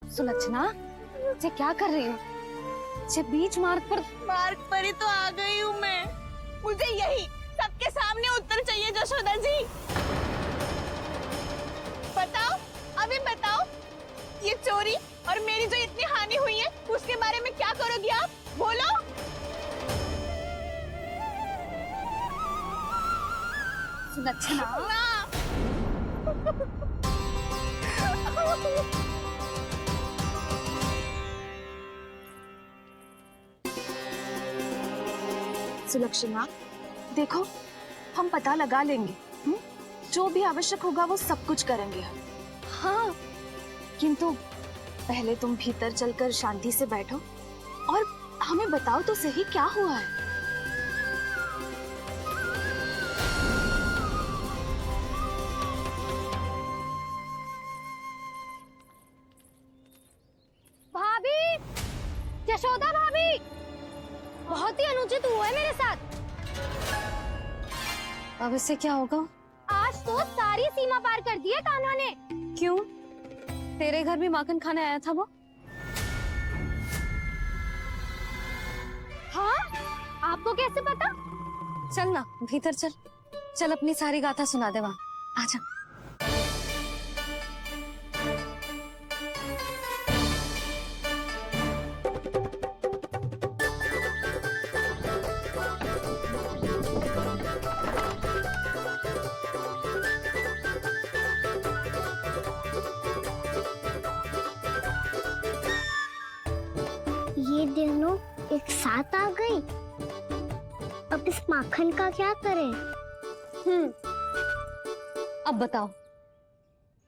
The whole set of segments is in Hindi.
सुलक्षणा, ये क्या कर रही हो? ये बीच मार्ग पर ही तो आ गई हूँ मैं। मुझे यही सबके सामने उत्तर चाहिए जशोदा जी। बताओ, अभी बताओ, ये चोरी और मेरी जो इतनी हानि हुई है उसके बारे में क्या करोगी आप? बोलो। सुलक्षणा, सुलक्षणा, देखो हम पता लगा लेंगे। जो भी आवश्यक होगा वो सब कुछ करेंगे। हाँ, किंतु पहले तुम भीतर चलकर शांति से बैठो और हमें बताओ तो सही क्या हुआ है। भाभी, यशोदा भाभी, बहुत ही अनुचित हुआ है मेरे साथ। अब इससे क्या होगा? आज तो सारी सीमा पार कर दी है कान्हा ने। क्यों? तेरे घर भी माखन खाने आया था वो? हाँ, आपको कैसे पता? चल ना भीतर चल, चल अपनी सारी गाथा सुना दे वहाँ। आजा। ये दोनों एक साथ आ गई। अब इस माखन का क्या करें? अब बताओ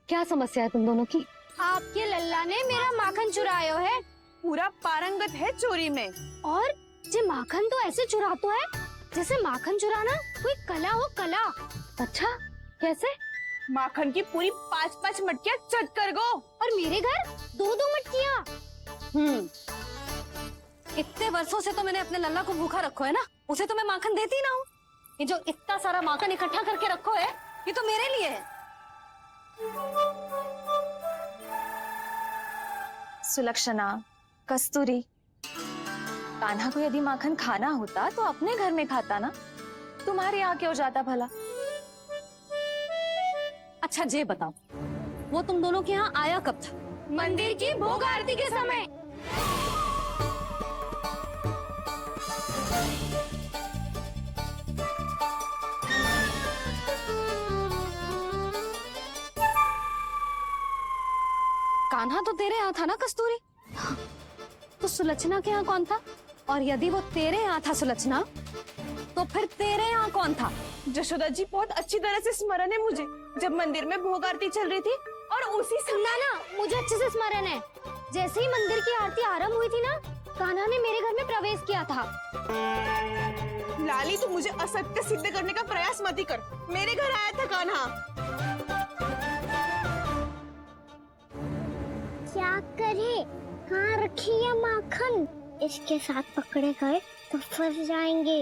क्या समस्या है तुम दोनों की? आपके लल्ला ने मेरा माखन चुरायो है। पूरा पारंगत है चोरी में। और ये माखन तो ऐसे चुराता है जैसे माखन चुराना कोई कला हो, कला। अच्छा, कैसे? माखन की पूरी 5-5 मटकियां चट कर गो। और मेरे घर 2-2 मटकियां। इतने वर्षों से तो मैंने अपने लल्ला को भूखा रखो है ना, उसे तो मैं माखन देती ना हूँ। ये जो इतना सारा माखन इकट्ठा करके रखो है, ये तो मेरे लिए है। सुलक्षणा, कस्तूरी, कान्हा को यदि माखन खाना होता तो अपने घर में खाता ना, तुम्हारे यहाँ क्यों जाता भला? अच्छा ये बताओ, वो तुम दोनों के यहाँ आया कब था? मंदिर की भोग आरती के समय। कान्हा तो तेरे यहाँ था ना कस्तूरी? तो सुलक्षणा के यहाँ कौन था? और यदि वो तेरे यहाँ था सुलक्षणा, तो फिर तेरे यहाँ कौन था? जशोदा जी, बहुत अच्छी तरह से स्मरण है मुझे, जब मंदिर में भोग आरती चल रही थी और उसी समय। ना, मुझे अच्छे से स्मरण है। जैसे ही मंदिर की आरती आरंभ हुई थी ना, कान्हा ने मेरे घर में प्रवेश किया था। लाली, तू मुझे असत्य सिद्ध करने का प्रयास मत ही कर। मेरे घर आया था कान्हा। क्या करे? कहाँ रखी है माखन? इसके साथ पकड़े गए तो फंस जाएंगे।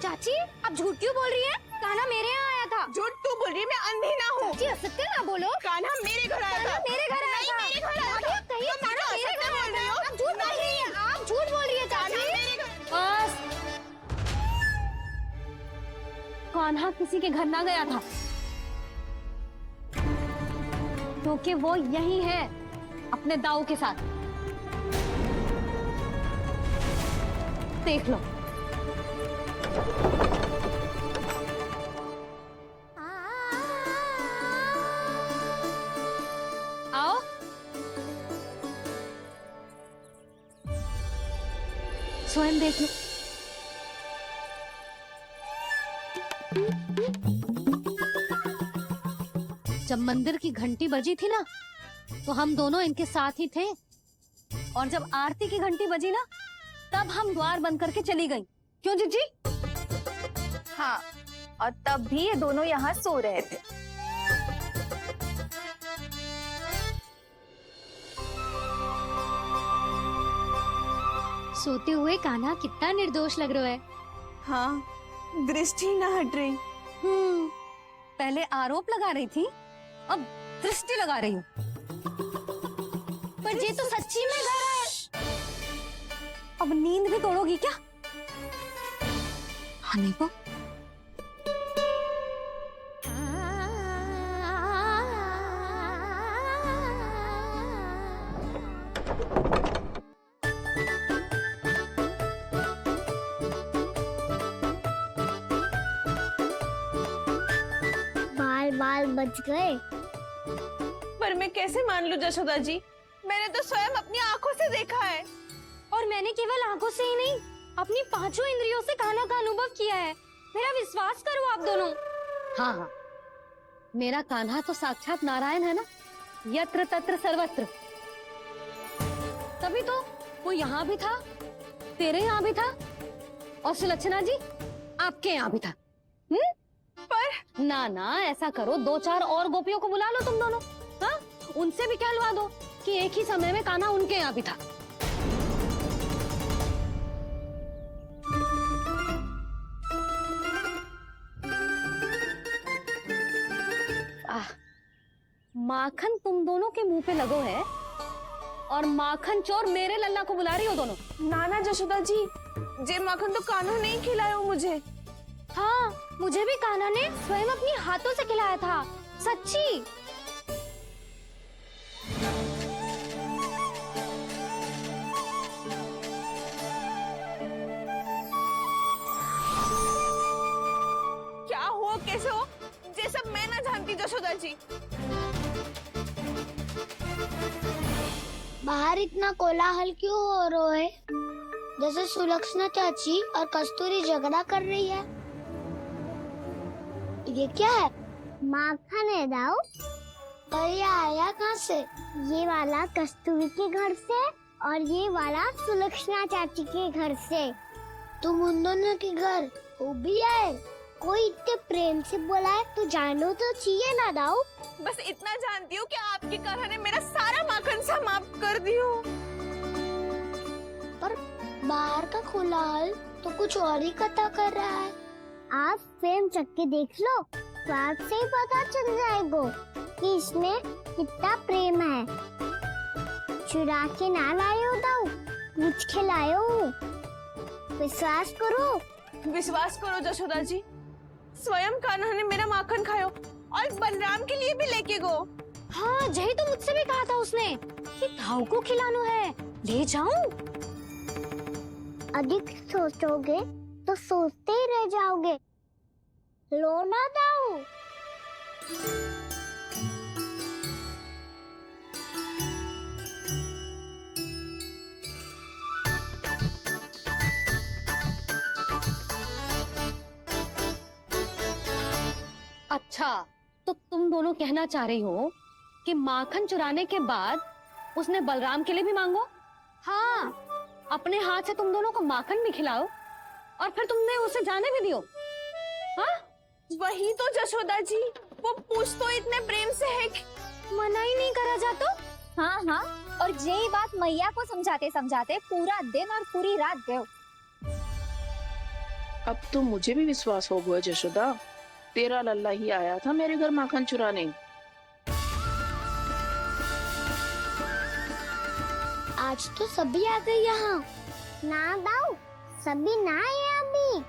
चाची, आप झूठ क्यों बोल रही हैं? कान्हा मेरे यहाँ आया था। झूठ तू बोल रही है, मैं अंधी ना हूँ। चाची, असत्य ना बोलो। कान्हा मेरे घर आया था। मेरे घर आया था। मेरे घर आया था। आप कहिए कान्हा मेरे घर आया था। आप झूठ बोल रही हैं। आप झूठ बोल रही हैं चाची। बस, कान्हा किसी के घर ना गया था, क्योंकि वो यही है अपने दाऊ के साथ। देख लो। आओ। स्वयं देख लो। जब मंदिर की घंटी बजी थी ना, तो हम दोनों इनके साथ ही थे, और जब आरती की घंटी बजी ना, तब हम द्वार बंद करके चली गई। क्यों जीजी? हाँ, और तब भी ये दोनों यहाँ सो रहे थे। सोते हुए कान्हा कितना निर्दोष लग रहा है। हाँ, दृष्टि न हट रही। पहले आरोप लगा रही थी, अब दृष्टि लगा रही हूँ। पर ये तो सच्ची में घर है। अब नींद भी तोड़ोगी क्या? हनी को बाल बाल बच गए। पर मैं कैसे मान लूं जशोदा जी, मैंने तो स्वयं अपनी आंखों से देखा है। और मैंने केवल आंखों से ही नहीं, अपनी पांचों इंद्रियों से कान्हा का अनुभव किया है। मेरा विश्वास करो आप दोनों। हाँ हाँ, मेरा कान्हा तो साक्षात नारायण है ना, यत्र तत्र सर्वत्र। तभी तो वो यहाँ भी था, तेरे यहाँ भी था, और सुलक्षणा जी आपके यहाँ भी था। पर ना ना, ऐसा करो, 2-4 और गोपियों को बुला लो तुम दोनों। हाँ, उनसे भी कहलवा दो कि एक ही समय में कान्हा उनके यहाँ भी था। माखन तुम दोनों के मुंह पे लगो है, और माखन चोर मेरे लल्ला को बुला रही हो दोनों। नाना जशोदा जी, जे माखन तो कान्हा नहीं खिलाया मुझे। हाँ, मुझे भी कान्हा ने स्वयं अपनी हाथों से खिलाया था, सच्ची। क्या हो कैसे हो, ये सब मैं ना जानती जशोदा जी। बाहर इतना कोलाहल क्यों हो रहा है? जैसे सुलक्षणा चाची और कस्तूरी झगड़ा कर रही है। ये क्या है? माखन है दाऊ। और ये आया कहाँ से? ये वाला कस्तूरी के घर से और ये वाला सुलक्षणा चाची के घर से। तुम उन दोनों के घर वो भी आए? कोई इतने प्रेम से बोला है तो जानो तो चाहिए ना दाऊ। बस इतना जानती हूँ कि आपकी कान्हा ने मेरा सारा माखन समाप्त कर दियो। पर बाहर का कोलाहल तो कुछ और ही कथा कर रहा है। आप फिल्म चख के देख लो, तो आपसे ही पता चल जाएगा कि इसमें कितना प्रेम है। चुरा के ना लायो दाऊ, पूछ के लायो। विश्वास करो जशोदा जी, स्वयं कान्हा ने मेरा माखन खायो और बलराम के लिए भी लेके गो। हाँ, यही तो मुझसे भी कहा था उसने कि दाऊ को खिलाना है, ले जाऊं। अधिक सोचोगे तो सोचते ही रह जाओगे। लो ना दाऊ। अच्छा, तो तुम दोनों कहना चाह रही हो कि माखन चुराने के बाद उसने बलराम के लिए भी मांगो? हाँ, अपने हाथ से तुम दोनों को माखन भी खिलाओ और फिर तुमने उसे जाने भी दियो। हाँ, वही तो जशोदा जी, वो पूछ तो इतने प्रेम से है कि मना ही नहीं करा जाता। हाँ हाँ, और यही बात मैया को समझाते समझाते पूरा दिन और पूरी रात गए। अब तो मुझे भी विश्वास हो गया जशोदा, तेरा लल्ला ही आया था मेरे घर माखन चुराने। आज तो सभी आ गए यहाँ। ना दाऊ, सभी ना आए अभी।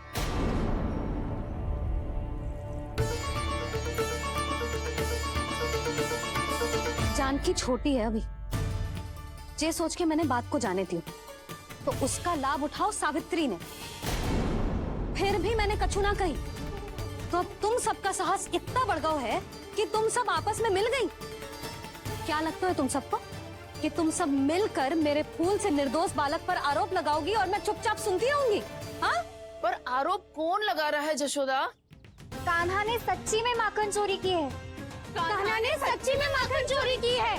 जानकी छोटी है अभी, ये सोच के मैंने बात को जाने दी, तो उसका लाभ उठाओ सावित्री ने। फिर भी मैंने कछु ना कही, तो अब तुम सबका साहस इतना बढ़ गया है कि तुम सब आपस में मिल गई। क्या लगता है तुम सबको कि तुम सब मिलकर मेरे फूल से निर्दोष बालक पर आरोप लगाओगी और मैं चुपचाप सुनती रहूंगी? हाँ? पर आरोप कौन लगा रहा है जशोदा? कान्हा ने सच्ची में माखन चोरी की है। कान्हा ने सच्ची में माखन चोरी की है।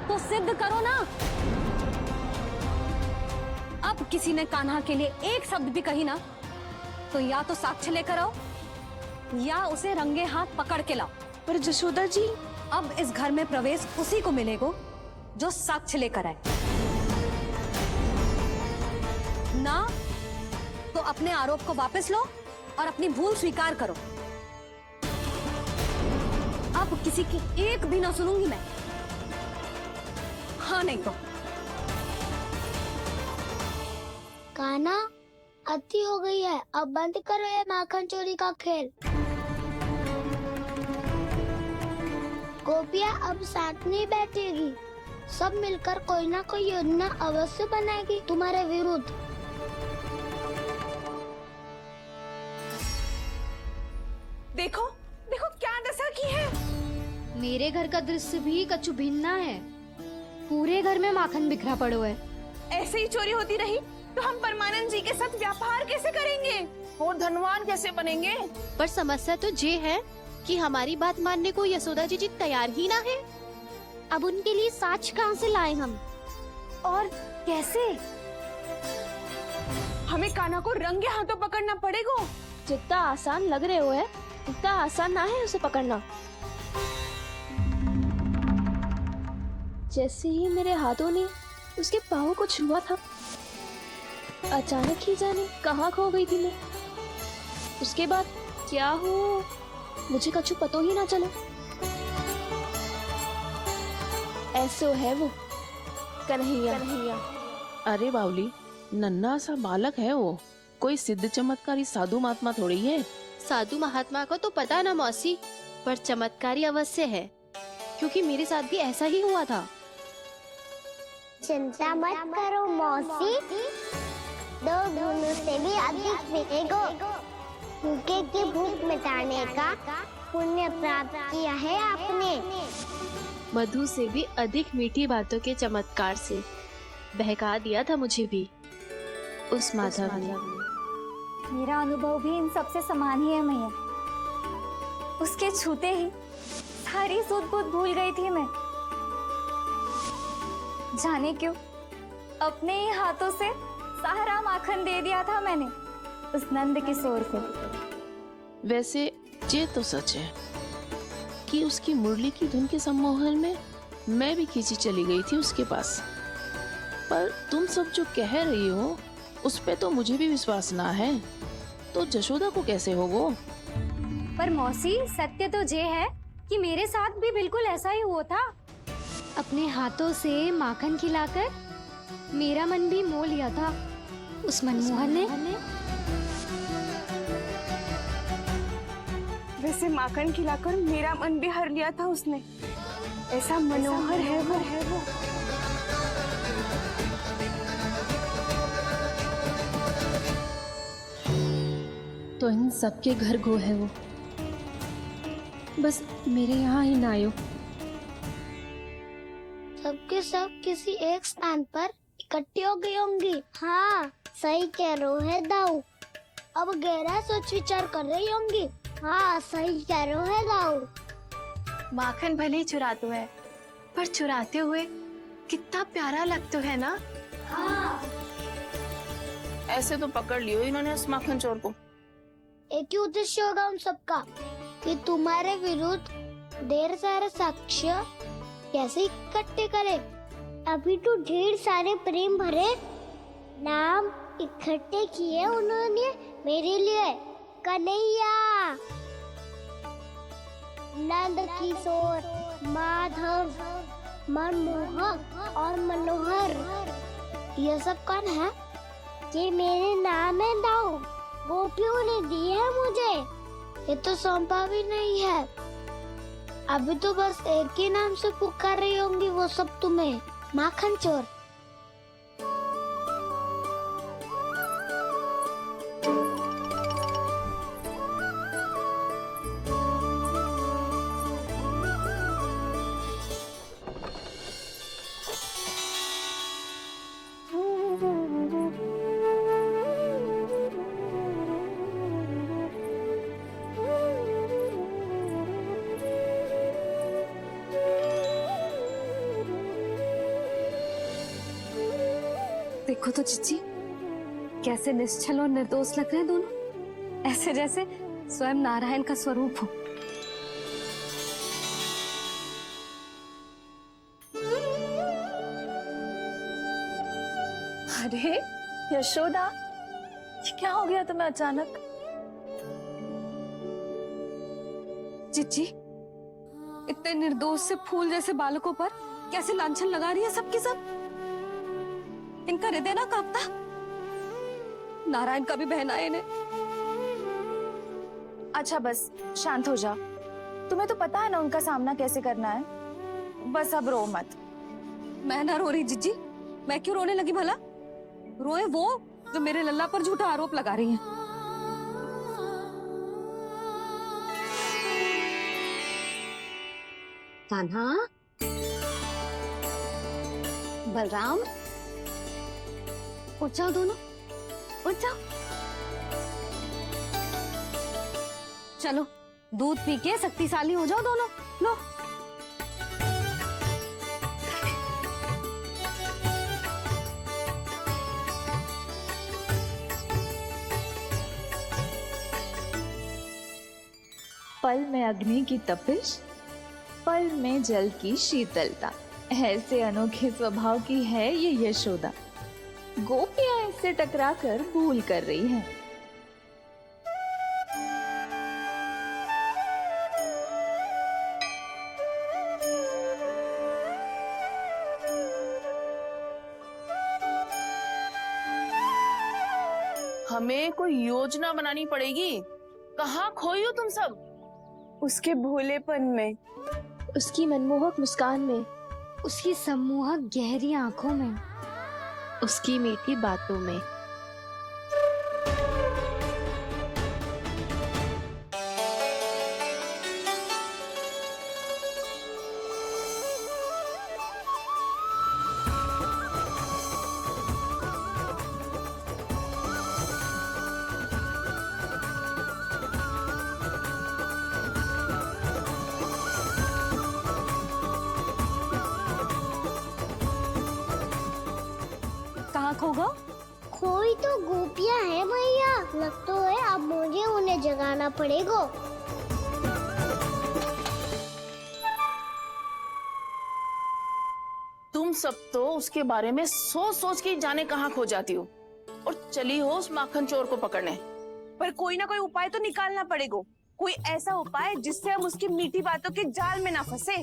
तो सिद्ध करो ना। अब किसी ने कान्हा के लिए एक शब्द भी कही ना, तो या तो साक्ष्य लेकर आओ या उसे रंगे हाथ पकड़ के लाओ। पर जशोदा जी, अब इस घर में प्रवेश उसी को मिलेगा जो साक्ष्य लेकर आए। ना तो अपने आरोप को वापस लो और अपनी भूल स्वीकार करो। अब किसी की एक भी ना सुनूंगी मैं। हाँ नहीं तो। कान्हा, अति हो गई है, अब बंद करो ये माखन चोरी का खेल। गोपिया अब साथ नहीं बैठेगी, सब मिलकर कोई ना कोई योजना अवश्य बनाएगी तुम्हारे विरुद्ध। देखो देखो क्या दशा की है। मेरे घर का दृश्य भी कछु भिन्न है। पूरे घर में माखन बिखरा पड़ो है। ऐसे ही चोरी होती रही तो हम परमानंद जी के साथ व्यापार कैसे करेंगे और धनवान कैसे बनेंगे? पर समस्या तो ये है कि हमारी बात मानने को यशोदा जी तैयार ही ना है। अब उनके लिए साच कहाँ से लाएं हम? और कैसे? हमें कान्हा को रंगे हाथों पकड़ना पड़ेगा। जितना आसान लग रहे हो है उतना आसान ना है उसे पकड़ना। जैसे ही मेरे हाथों ने उसके पाँव को छुआ था, अचानक ही जाने कहाँ खो गई थी मैं। उसके बाद क्या हो मुझे कछु पतो ही ना चला। ऐसो है वो कन्हैया। अरे बावली, नन्हा सा बालक है वो, कोई सिद्ध चमत्कारी साधु महात्मा थोड़ी है। साधु महात्मा को तो पता ना मौसी, पर चमत्कारी अवश्य है, क्योंकि मेरे साथ भी ऐसा ही हुआ था। चिंता मत करो मौसी, 2 गुणों से भी अधिक मिलेगा। भूखे की भूख मिटाने का पुण्य प्राप्त किया है आपने। मधु से भी अधिक मीठी बातों के चमत्कार से बहका दिया था मुझे भी उस माधव ने। मेरा अनुभव भी इन सबसे समान ही है मैया। उसके छूते ही सारी सूझ बूझ भूल गई थी मैं। जाने क्यों अपने ही हाथों से सारा माखन दे दिया था मैंने उस नंद किशोर को। वैसे ये तो सच है कि उसकी मुरली की धुन के सम्मोहन में मैं भी खींची चली गई थी उसके पास। पर तुम सब जो कह रही हो उस पे तो मुझे भी विश्वास ना है, तो जशोदा को कैसे होगो? पर मौसी, सत्य तो ये है कि मेरे साथ भी बिल्कुल ऐसा ही हुआ था। अपने हाथों से माखन खिलाकर मेरा मन भी मोह लिया था उस मनमोहन ने। वैसे माखन खिलाकर मेरा मन भी हर लिया था उसने। ऐसा मनोहर है वो। तो इन सबके घर गो है वो, बस मेरे यहाँ ही ना आयो। सबके सब किसी एक स्थान पर इकट्ठी हो गई होंगी। हाँ, सही कह रहे है दाऊ। अब गहरा सोच विचार कर रही होंगी। हाँ, सही कह रहे है दाऊ। माखन भले ही चुराते है, पर चुराते हुए कितना प्यारा लगता है ना। ऐसे तो पकड़ लियो इन्होंने उस माखन चोर को। एक ही उद्देश्य होगा उन सबका कि तुम्हारे विरुद्ध ढेर सारे साक्ष्य कैसे इकट्ठे करे। अभी तो ढेर सारे प्रेम भरे नाम इकट्ठे किए उन्होंने मेरे लिए। कन्हैया, नंद किशोर, माधव, मनमोहक और मनोहर, ये सब कौन है? ये मेरे नाम है दाऊ। गोपियों ने दी है मुझे, ये तो सौंपा भी नहीं है। अभी तो बस एक ही नाम से पुकार रही होंगी वो सब तुम्हें, माखन चोर। देखो तो चिच्ची, कैसे निश्चल और निर्दोष लग रहे हैं दोनों, ऐसे जैसे स्वयं नारायण का स्वरूप हो। अरे यशोदा, ये क्या हो गया तुम्हें अचानक? चिच्ची, इतने निर्दोष से फूल जैसे बालकों पर कैसे लांछन लगा रही है सबके सब। इनका हृदय ना कांपता। नारायण का भी बहना है इन्हें। अच्छा बस शांत हो जा। तुम्हें तो पता है ना उनका सामना कैसे करना है। बस अब रो मत। मैं ना रो रही जिज्जी, मैं क्यों रोने लगी भला? रोए वो जो मेरे लल्ला पर झूठा आरोप लगा रही है। कान्हा, बलराम, उठ जाओ दोनों, उठ जाओ। चलो दूध पी के शक्तिशाली हो जाओ दोनों। लो। पल में अग्नि की तपिश, पल में जल की शीतलता, ऐसे अनोखे स्वभाव की है ये यशोदा। गोपियां इससे टकराकर भूल कर रही हैं। हमें कोई योजना बनानी पड़ेगी। कहाँ खोई हो तुम सब? उसके भोलेपन में, उसकी मनमोहक मुस्कान में, उसकी सम्मोहक गहरी आंखों में, उसकी मीठी बातों में। कहाँ खो गो? कोई तो गोपियां है भैया। लगता है अब मुझे उन्हें जगाना पड़ेगा। तुम सब तो उसके बारे में सोच सोच के जाने कहाँ खो जाती हो और चली हो उस माखन चोर को पकड़ने। पर कोई ना कोई उपाय तो निकालना पड़ेगा। कोई ऐसा उपाय जिससे हम उसकी मीठी बातों के जाल में ना फंसे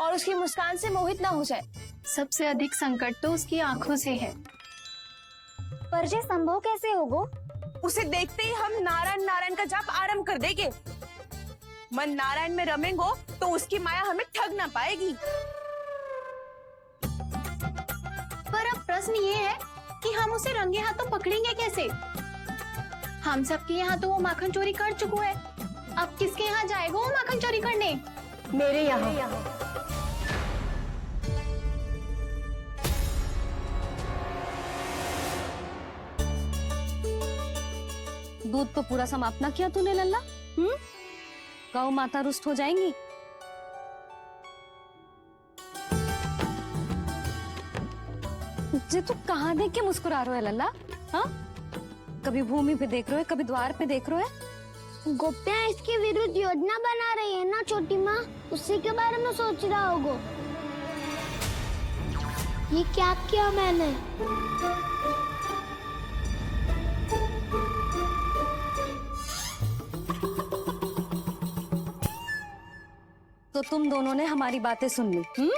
और उसकी मुस्कान से मोहित ना हो जाए। सबसे अधिक संकट तो उसकी आंखों से है। पर ये संभव कैसे होगा? उसे देखते ही हम नारायण नारायण का जाप आरंभ कर देंगे। मन नारायण में रमेंगो तो उसकी माया हमें ठग ना पाएगी। पर अब प्रश्न ये है कि हम उसे रंगे हाथों पकड़ेंगे कैसे? हम सबके यहाँ तो वो माखन चोरी कर चुका है। अब किसके यहाँ जाएगा वो माखन चोरी करने? मेरे यहाँ। दूध तो पूरा समाप्त ना किया तूने लल्ला। गौ माता रुष्ट हो जाएंगी। जे तू कहाँ देख के मुस्कुरा रहे हो लल्ला? हाँ, कभी भूमि पे देख रहे हो, कभी द्वार पे देख रहे हो। गोपियां इसके विरुद्ध योजना बना रही है ना छोटी माँ, उसी के बारे में सोच रहा होगा। ये क्या किया मैंने? तो तुम दोनों ने हमारी बातें सुन ली।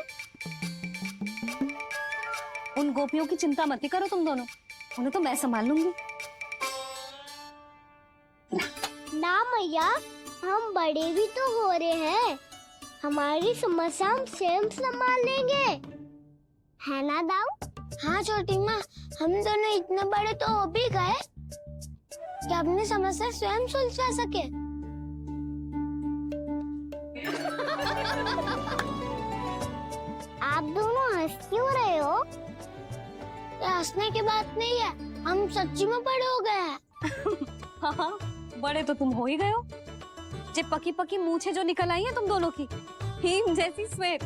उन गोपियों की चिंता मत करो तुम दोनों, उन्हें तो मैं संभाल लूंगी। ना मैया, हम बड़े भी तो हो रहे हैं। हमारी समस्या हम स्वयं संभाल लेंगे, है ना दाऊ? हाँ छोटी माँ, हम दोनों इतने बड़े तो हो भी गए कि अपनी समस्या स्वयं सुलझा सके। आप दोनों हंस क्यों रहे हो? ये हंसने की बात नहीं है, हम सच्ची में बड़े हो गए हैं। हाँ, बड़े तो तुम हो ही गए हो। जे पकी पकी मूछें जो निकल आई हैं तुम दोनों की, हीम जैसी श्वेत।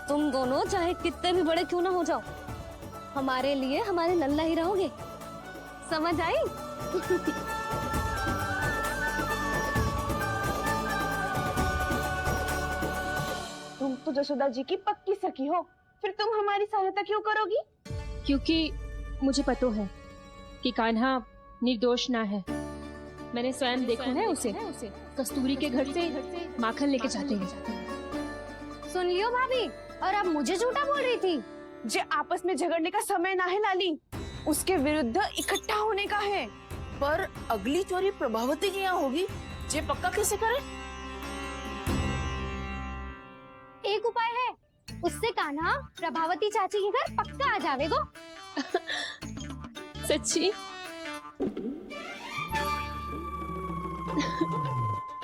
तुम दोनों चाहे कितने भी बड़े क्यों ना हो जाओ, हमारे लिए हमारे लल्ला ही रहोगे। समझ आई? तुम तो जसोदा जी की पक्की सखी हो, फिर तुम हमारी सहायता क्यों करोगी? क्योंकि मुझे पता है कि कान्हा निर्दोष ना है। मैंने स्वयं देखा है उसे कस्तूरी के घर से माखन लेके जाते हैं। सुन लियो भाभी, और अब मुझे झूठा बोल रही थी। जे आपस में झगड़ने का समय ना है लाली, उसके विरुद्ध इकट्ठा होने का है। पर अगली चोरी प्रभावती की यहाँ होगी, जे पक्का कैसे करे? एक उपाय है, उससे कान्हा प्रभावती चाची के घर पक्का आ जावेगो। सच्ची?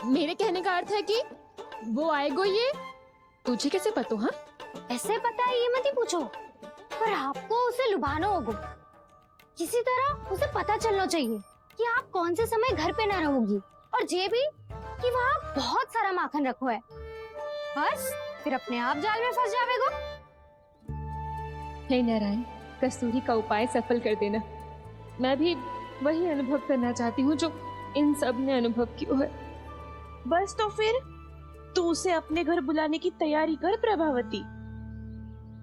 मेरे कहने का अर्थ है कि वो आएगो। ये तुझे कैसे पता? हाँ, ऐसे पता है ये मत ही पूछो, पर आपको उसे लुभाना होगा। किसी तरह उसे पता चलना चाहिए कि आप कौन से समय घर पे ना रहोगी, और ये भी कि वहाँ बहुत सारा माखन रखो है। बस फिर अपने आप जाल में फंस जावेगो। हे नारायण, कस्तूरी का उपाय सफल कर देना। मैं भी वही अनुभव करना चाहती हूँ जो इन सब ने अनुभव किया है। बस तो फिर तू उसे अपने घर बुलाने की तैयारी कर प्रभावती,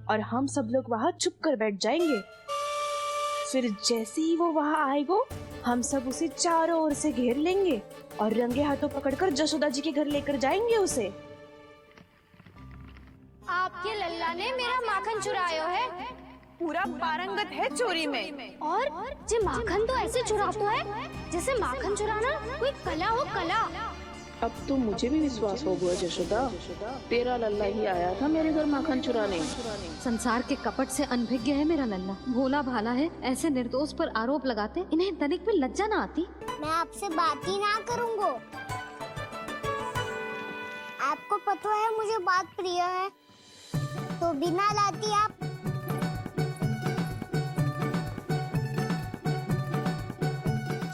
और हम सब लोग वहाँ चुप कर बैठ जाएंगे। फिर जैसे ही वो वहाँ आएगो, हम सब उसे चारों ओर से घेर लेंगे और रंगे हाथों पकड़कर जसोदा जी के घर लेकर जाएंगे उसे। आपके लल्ला ने मेरा माखन चुरायो है, पूरा पारंगत है चोरी में। और जे माखन तो ऐसे चुराता है जैसे माखन चुराना कोई कला हो, कला। अब तो मुझे भी विश्वास हो गया जशोदा, तेरा लल्ला ही आया था मेरे घर माखन चुराने। संसार के कपट से अनभिज्ञ है मेरा लल्ला, भोला भाला है। ऐसे निर्दोष पर आरोप लगाते इन्हें तनिक भी लज्जा ना आती। मैं आपसे बात ही ना करूँगा। आपको पता है मुझे बात प्रिय है, तो बिना लाती आप।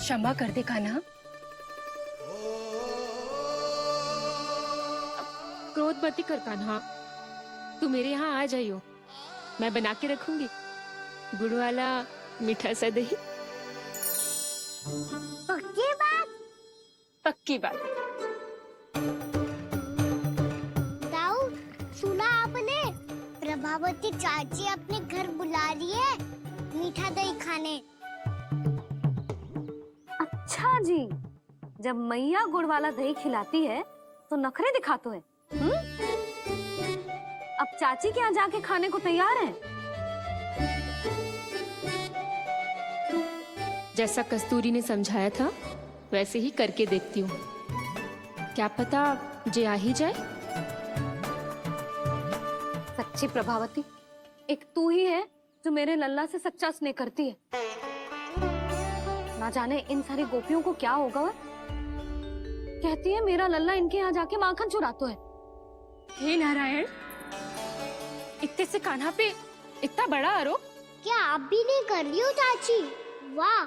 क्षमा कर दे कान्हा। क्रोध मत कर कान्हा, तू मेरे यहाँ आ जाइयो। मैं बना के रखूंगी गुड़ वाला मीठा सा दही। पक्की बात? पक्की बात। ताऊ, सुना आपने? प्रभावती चाची अपने घर बुला रही है मीठा दही खाने। अच्छा जी, जब मैया गुड़ वाला दही खिलाती है तो नखरे दिखाते हैं। अब चाची के यहाँ जाके खाने को तैयार हैं। जैसा कस्तूरी ने समझाया था वैसे ही करके देखती हूँ, क्या पता जे आ ही जाए। सच्ची प्रभावती, एक तू ही है जो मेरे लल्ला से सच्चा स्नेह करती है। ना जाने इन सारी गोपियों को क्या होगा। वह कहती है मेरा लल्ला इनके यहाँ जाके माखन चुराता है। हे नारायण, इतने से कान्हा पे इतना बड़ा आरोप। क्या आप भी नहीं कर रही हो चाची? वाह!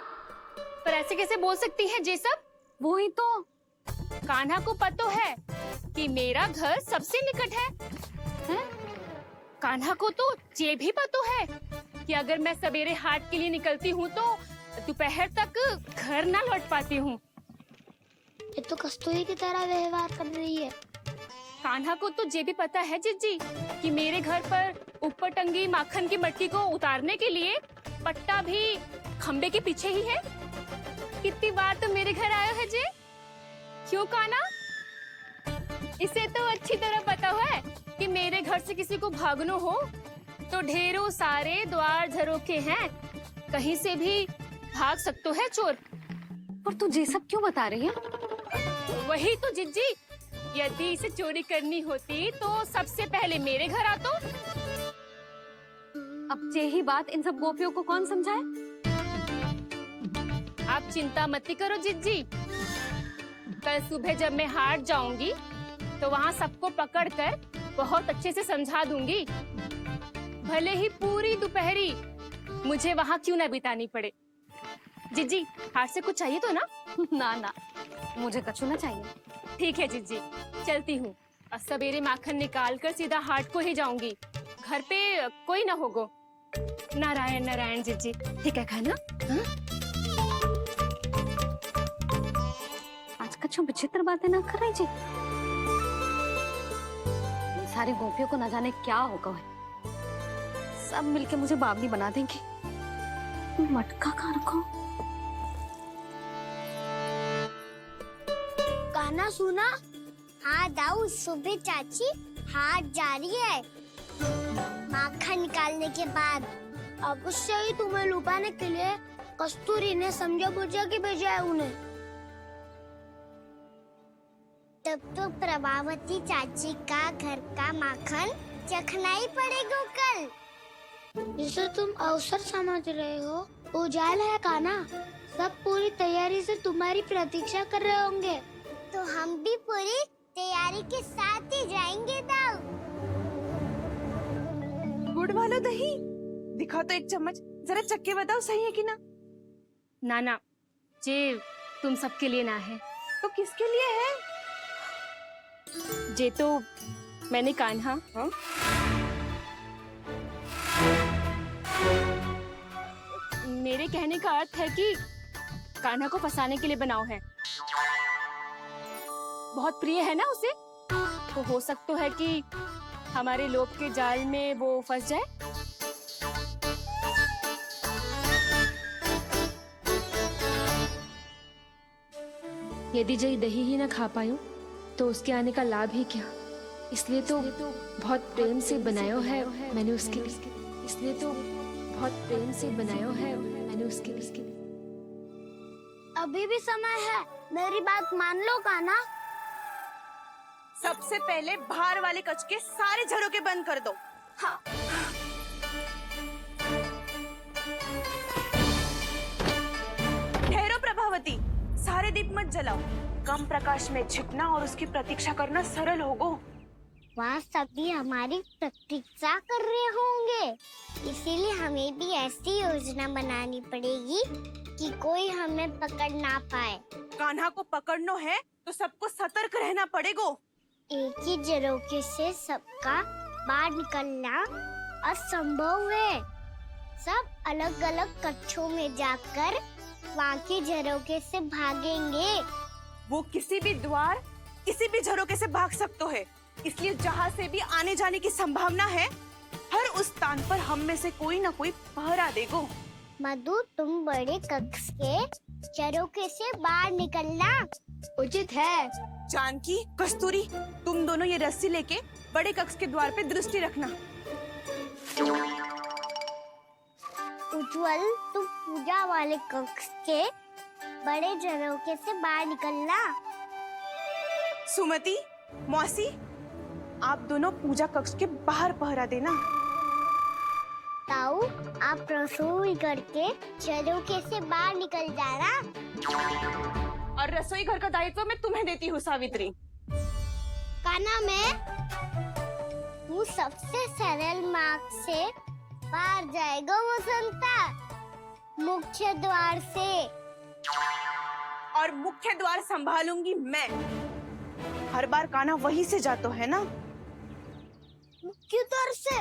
पर ऐसे कैसे बोल सकती है जे सब? वो ही तो, कान्हा को पता है कि मेरा घर सबसे निकट है? कान्हा को तो ये भी पता है कि अगर मैं सवेरे हाट के लिए निकलती हूँ तो दोपहर तक घर ना लौट पाती हूँ। ये तो कस्तूरी की तरह व्यवहार कर रही है। कान्हा को तो ये भी पता है जिज्जी कि मेरे घर पर ऊपर टंगी माखन की मटकी को उतारने के लिए पट्टा भी खंबे के पीछे ही है। कितनी बार तो मेरे घर आयो है जे। क्यों कान्हा? इसे तो अच्छी तरह पता है कि मेरे घर से किसी को भागनो हो तो ढेरों सारे द्वार झरोखे हैं, कहीं से भी भाग सकते है चोर। पर तू ये सब क्यों बता रही है? वही तो जिज्जी, यदि इसे चोरी करनी होती तो सबसे पहले मेरे घर आतो। अब यही बात इन सब गोपियों को कौन समझाए? आप चिंता मत करो जिज्जी, कल सुबह जब मैं हाट जाऊंगी तो वहाँ सबको पकड़कर बहुत अच्छे से समझा दूंगी। भले ही पूरी दोपहरी मुझे वहाँ क्यों न बितानी पड़े। जिज्जी, हाट से कुछ चाहिए तो ना? ना ना, मुझे कछु ना चाहिए। ठीक है जिज्जी, चलती हूँ। और सवेरे माखन निकाल कर सीधा हाट को ही जाऊंगी, घर पे कोई ना होगो। नारायण नारायण जिज्जी, ठीक है खाना? आज कछु विचित्र बातें ना कर रही जी। सारी गोपियों को न जाने क्या होगा है। सब मिलके मुझे बावली बना देंगे। मटका कहाँ रखो? गाना सुना? हाँ दाऊ, सुबह चाची हाथ जा रही है माखन निकालने के बाद। अवश्य ही तुम्हें लुभाने के लिए कस्तूरी ने समझा बुझा के भेजा है उन्हें। तब तो प्रभावती चाची का घर का माखन चखना ही पड़ेगा कल। जिसे तुम अवसर समझ रहे हो, उजाल है काना। सब पूरी तैयारी से तुम्हारी प्रतीक्षा कर रहे होंगे। तो हम भी पूरी तैयारी के साथ ही जाएंगे दाऊ। गुड़ वाला दही दिखाओ तो एक चम्मच, जरा चख के बताओ सही है कि ना। ना जे तुम सबके लिए ना है। तो किसके लिए है? जे तो मैंने कान्हा मेरे कहने का अर्थ है कि कान्हा को फंसाने के लिए बनाओ है। बहुत प्रिय है ना उसे, तो हो सकता है कि हमारे लोभ के जाल में वो फंस जाए। यदि जय दही ही ना खा पायो तो उसके आने का लाभ ही क्या। इसलिए तो बहुत प्रेम से बनायो है मैंने उसके लिए। इसलिए तो बहुत प्रेम से बनायो है मैंने उसके लिए। अभी भी समय है, मेरी बात मान लो काना। सबसे पहले बाहर वाले कच के सारे झरोके बंद कर दो। हाँ। ठहरो प्रभावती, सारे दीप मत जलाओ। कम प्रकाश में छिपना और उसकी प्रतीक्षा करना सरल होगो। वहाँ सभी हमारी प्रतीक्षा कर रहे होंगे, इसीलिए हमें भी ऐसी योजना बनानी पड़ेगी कि कोई हमें पकड़ ना पाए। कान्हा को पकड़ना है तो सबको सतर्क रहना पड़ेगा। एक ही झरोखे से सबका बाहर निकलना असंभव है। सब अलग अलग कक्षों में जाकर वहाँ के झरोखे से भागेंगे। वो किसी भी द्वार, किसी भी झरोखे से भाग सकते है, इसलिए जहाँ से भी आने जाने की संभावना है, हर उस स्थान पर हम में से कोई ना कोई पहरा देगो। मधु, तुम बड़े कक्ष के झरोखे से बाहर निकलना उचित है। जानकी, कस्तूरी, तुम दोनों ये रस्सी लेके बड़े कक्ष के द्वार पे दृष्टि रखना। उज्जवल, तुम पूजा वाले कक्ष के बड़े झरोखे से बाहर निकलना। सुमति, मौसी, आप दोनों पूजा कक्ष के बाहर पहरा देना। ताऊ, आप रसोई करके झरोखे से बाहर निकल जाना। और रसोई घर का दायित्व मैं तुम्हें देती हूँ सावित्री। काना, मैं तू सबसे सरल मार्ग से बाहर जाएगा वसंता, मुख्य द्वार से। और मुख्य द्वार संभालूंगी मैं। हर बार कान्हा वहीं से जाता है ना। मुख्य द्वार से?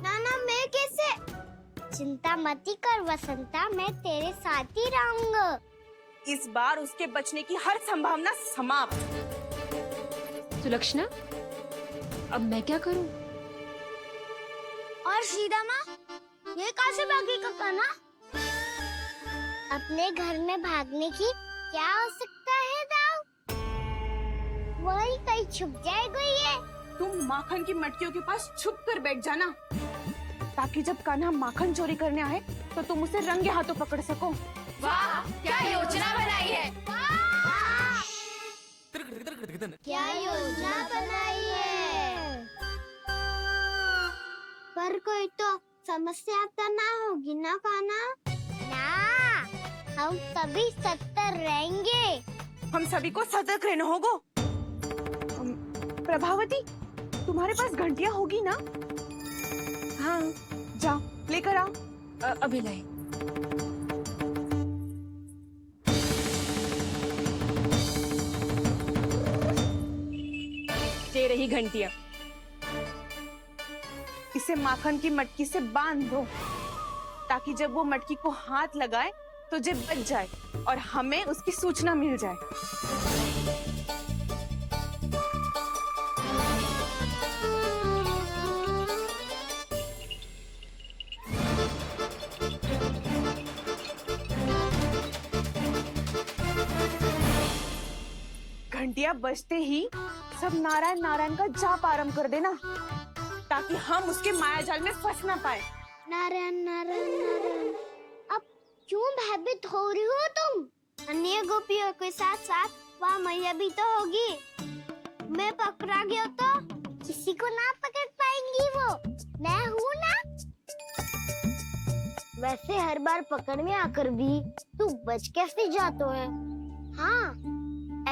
नाना, मैं कैसे? चिंता मत कर वसंता, मैं तेरे साथ ही रहूंगा। इस बार उसके बचने की हर संभावना समाप्त। सुलक्षणा, अब मैं क्या करूं? और सीधा माँ, ये कहाँ से भागी काना? अपने घर में भागने की क्या हो सकता है दाऊ? वही कहीं छुप जाएगा ये। तुम माखन की मटकियों के पास छुप कर बैठ जाना, ताकि जब कान्हा माखन चोरी करने आए तो तुम उसे रंगे हाथों पकड़ सको। वाह, क्या योजना बनाई है। क्या योजना बनाई है? पर कोई तो समस्या तो ना होगी ना काना? ना, हम सभी सतर्क रहेंगे। हम सभी को सतर्क रहना होगा। प्रभावती, तुम्हारे पास घंटियां होगी ना? हाँ, जाओ लेकर आओ। अभी लाई। ये रही घंटियां। इसे माखन की मटकी से बांध दो, ताकि जब वो मटकी को हाथ लगाए तो जे बच जाए और हमें उसकी सूचना मिल जाए। घंटियां बजते ही सब नारायण नारायण का जाप आरंभ कर देना, ताकि हम उसके माया जाल में फंस ना पाए। नारायण नारायण नारायण। अब क्यों भयभीत हो रही हो तुम? अन्य गोपियों के साथ साथ वहाँ मैया भी तो होगी। मैं पकड़ा गया तो किसी को ना पकड़ पाएंगी वो, मैं हूँ ना। वैसे हर बार पकड़ने आकर भी तू बच कैसे जाता है? हाँ,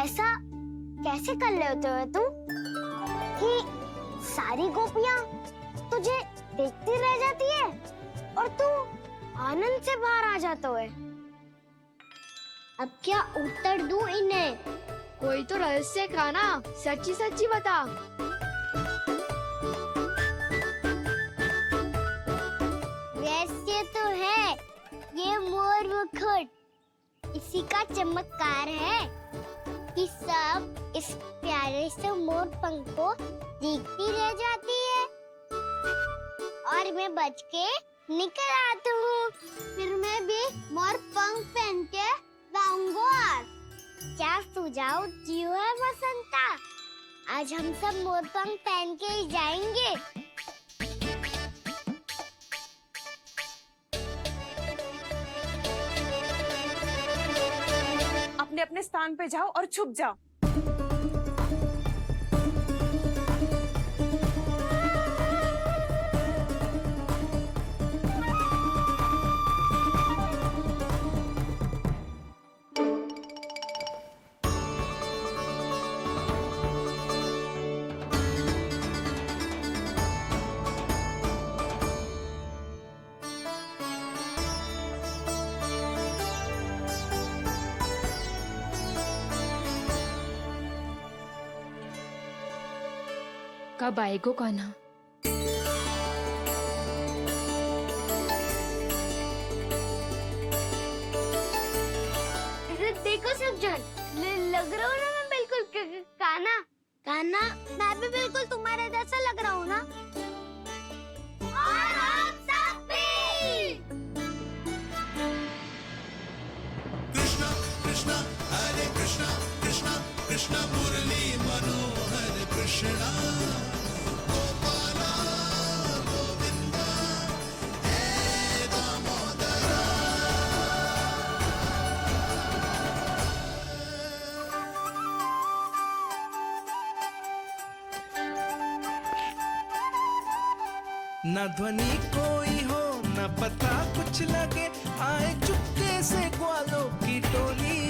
ऐसा कैसे कर लेते हो तुम कि सारी गोपियाँ तुझे देखती रह जाती है और तू आनंद से बाहर आ जाता है? अब क्या उत्तर दूं इन्हें? कोई तो रहस्य का ना, सच्ची सच्ची बता। रहस्य तो है, ये मोर मुकुट इसी का चमत्कार है कि सब इस प्यारे से मोर पंख को देखती रह जाती है और मैं बच के निकल आता हूँ। फिर मैं भी मोर पंख पहन के गाऊंगा। क्या सुझाव दियो है वसंता? आज हम सब मोर पंख पहन के ही जाएंगे। अपने अपने स्थान पे जाओ और छुप जाओ। कब आएगो कान्हा? देखो सब जन, लग रहा हूँ ना मैं बिल्कुल कान्हा। कान्हा, मैं भी बिल्कुल तुम्हारे जैसा लग रहा हूँ ना? और हम सब भी। कृष्णा कृष्णा हरे कृष्णा कृष्णा कृष्णा मुरली मनोहर कृष्णा गोपाला गोविंदा हे दामोदरा। न ध्वनि कोई हो न पता कुछ लगे, आए चुपके से ग्वालों की टोली।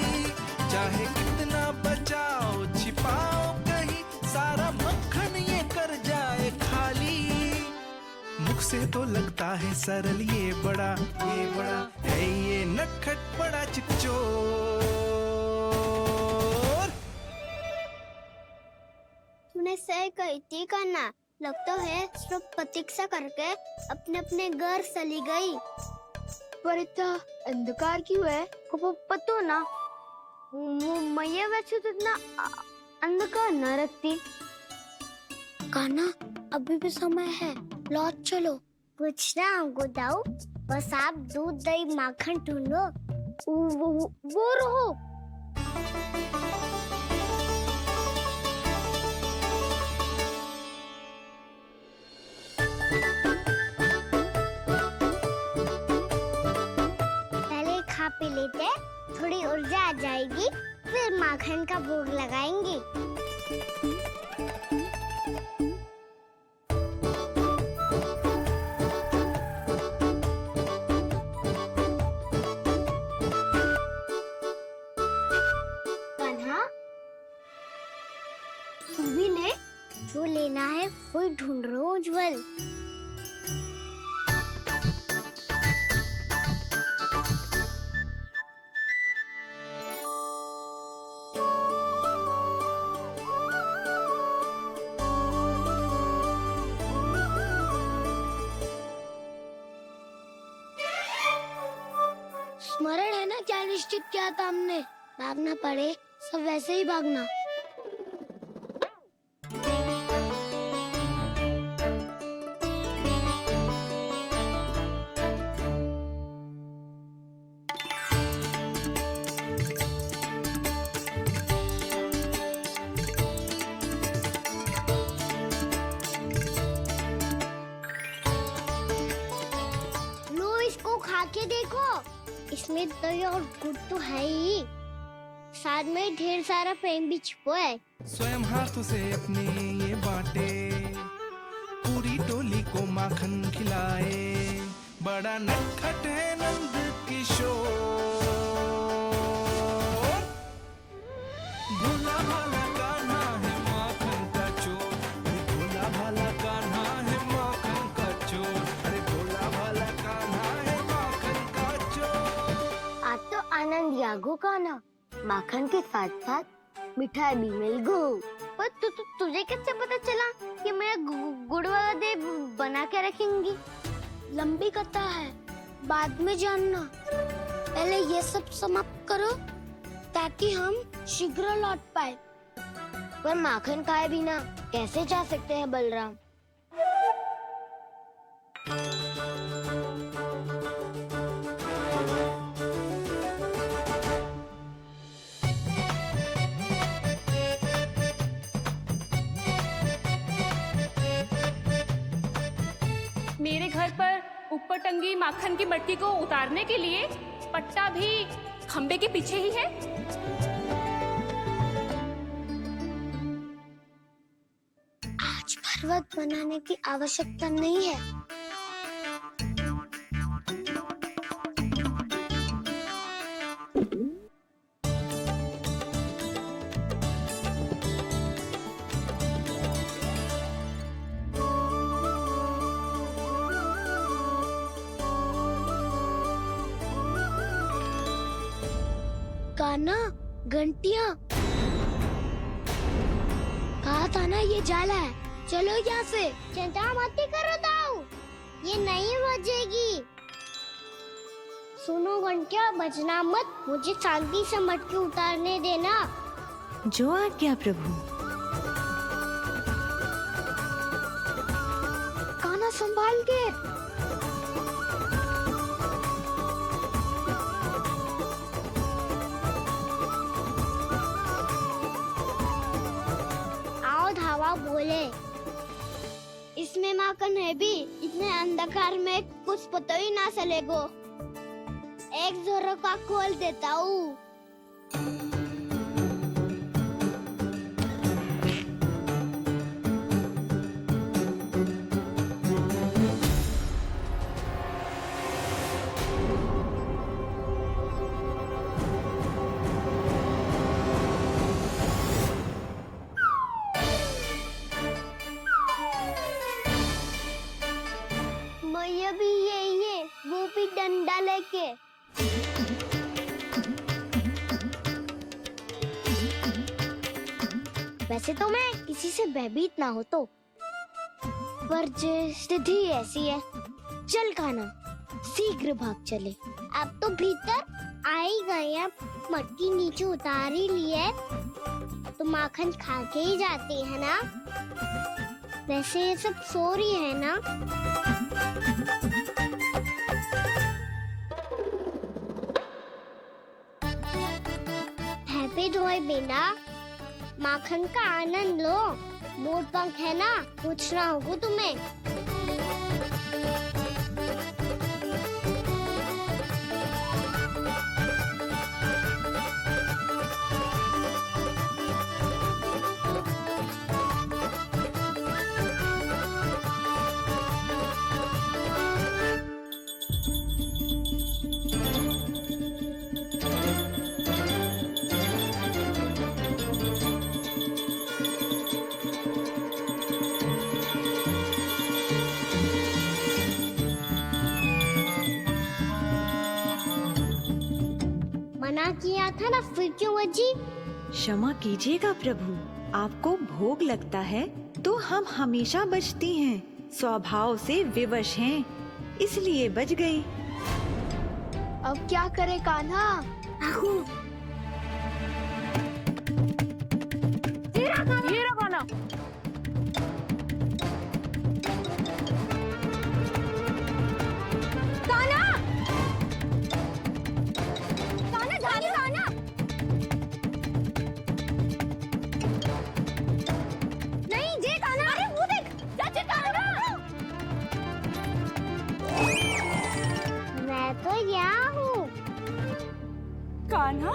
चाहे कितना बचाओ छिपाओ कहीं, सारा मक्खन ये कर जाए खाली। मुख से तो लगता है सरल, ये बड़ा है ये नटखट बड़ा चिकचोर। तूने सही कही थी कान्हा, लगता है सब प्रतीक्षा करके अपने अपने घर चली गई। पर इतना अंधकार क्यों है? को पता ना, मैया वैसे तो इतना अंधकार न रखती। कान्हा, अभी भी समय है, लौट चलो। कुछ ना हमको दाऊ, बस आप दूध दही माखन ढूंढो। वो रहो। पहले खा पी लेते, थोड़ी ऊर्जा आ जाएगी, फिर माखन का भोग लगाएंगे। कान्हा, तू भी ले, जो लेना है वही ढूंढ रहा हूँ उज्जवल। स्मरण है ना क्या निश्चित किया था हमने? भागना पड़े सब वैसे ही भागना। इसमें दही और गुड़ तो है ही, साथ में ढेर सारा प्रेम भी छुपा है। स्वयं हाथों से अपने ये बांटे, पूरी टोली को माखन खिलाए, बड़ा नटखट है नंद किशोर। भोला भाला कान्हा है माखन का चोर, भोला भाला कान्हा है माखन का चोर, अरे भोला भाला कान्हा है माखन का चोर। आज तो आनंद यागो का ना, माखन के साथ साथ मिठाई भी मिल गई। पर तुझे कैसे पता चला कि मैं गुड़ वाला दे बना के रखेंगी? लंबी कथा है, बाद में जानना। पहले ये सब समाप्त करो ताकि हम शीघ्र लौट पाए। पर माखन खाए बिना कैसे जा सकते हैं बलराम? मेरे घर पर ऊपर टंगी माखन की मटकी को उतारने के लिए पट्टा भी खंबे के पीछे ही है। आज पर्वत बनाने की आवश्यकता नहीं है। कान्हा, घंटियां, कहा था ना ये जाला है। चलो यहाँ से। चिंता मत करो दाऊ, ये नहीं बजेगी। सुनो घंटिया, बजना मत, मुझे शांति से मटकी उतारने देना। जो आज्ञा प्रभु। कान्हा संभाल के। धावा बोले, इसमें माखन है भी, इतने अंधकार में कुछ पता ही ना चलेगो। एक जोरों का खोल देता हूँ। वो भी डंडा लेके। वैसे तो मैं किसी से भयभीत ना हो तो, पर स्थिति ऐसी है। चल कान्हा, शीघ्र भाग चले। अब तो भीतर आ ही गए हैं, मटकी नीचे उतार ही लिए, तो माखन खा के ही जाते हैं ना। वैसे ये सब सो रही है ना। हैप्पी धोए बिना माखन का आनंद लो। मोर पंख है ना, पूछना होगा तुम्हें। मना किया था ना, फिर क्यों बजी? क्षमा कीजिएगा प्रभु, आपको भोग लगता है तो हम हमेशा बजती हैं, स्वभाव से विवश हैं, इसलिए बज गई। अब क्या करे कान्हा? ये रखो ना। मैं तो यहाँ हूँ। कान्हा?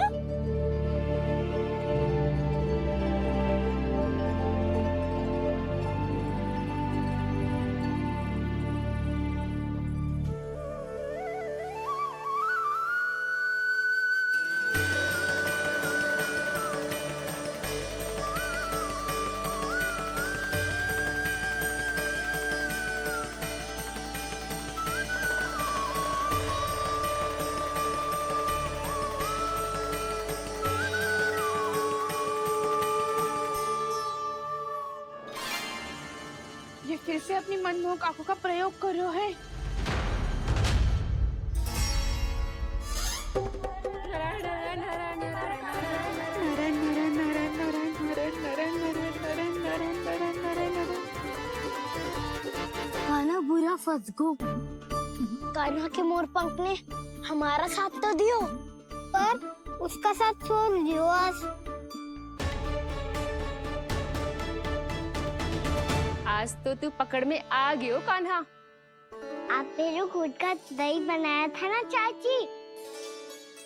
ये फिर से अपनी मनमोहक आंखों का प्रयोग कर रहे है। कान्हा बुरा फंस गो। कान्हा के मोर पंख ने हमारा साथ तो दियो, पर उसका साथ छोड़ दियो आज। आज तो तू पकड़ में आ गई हो कान्हा। आपने जो खुद का दही बनाया था ना चाची,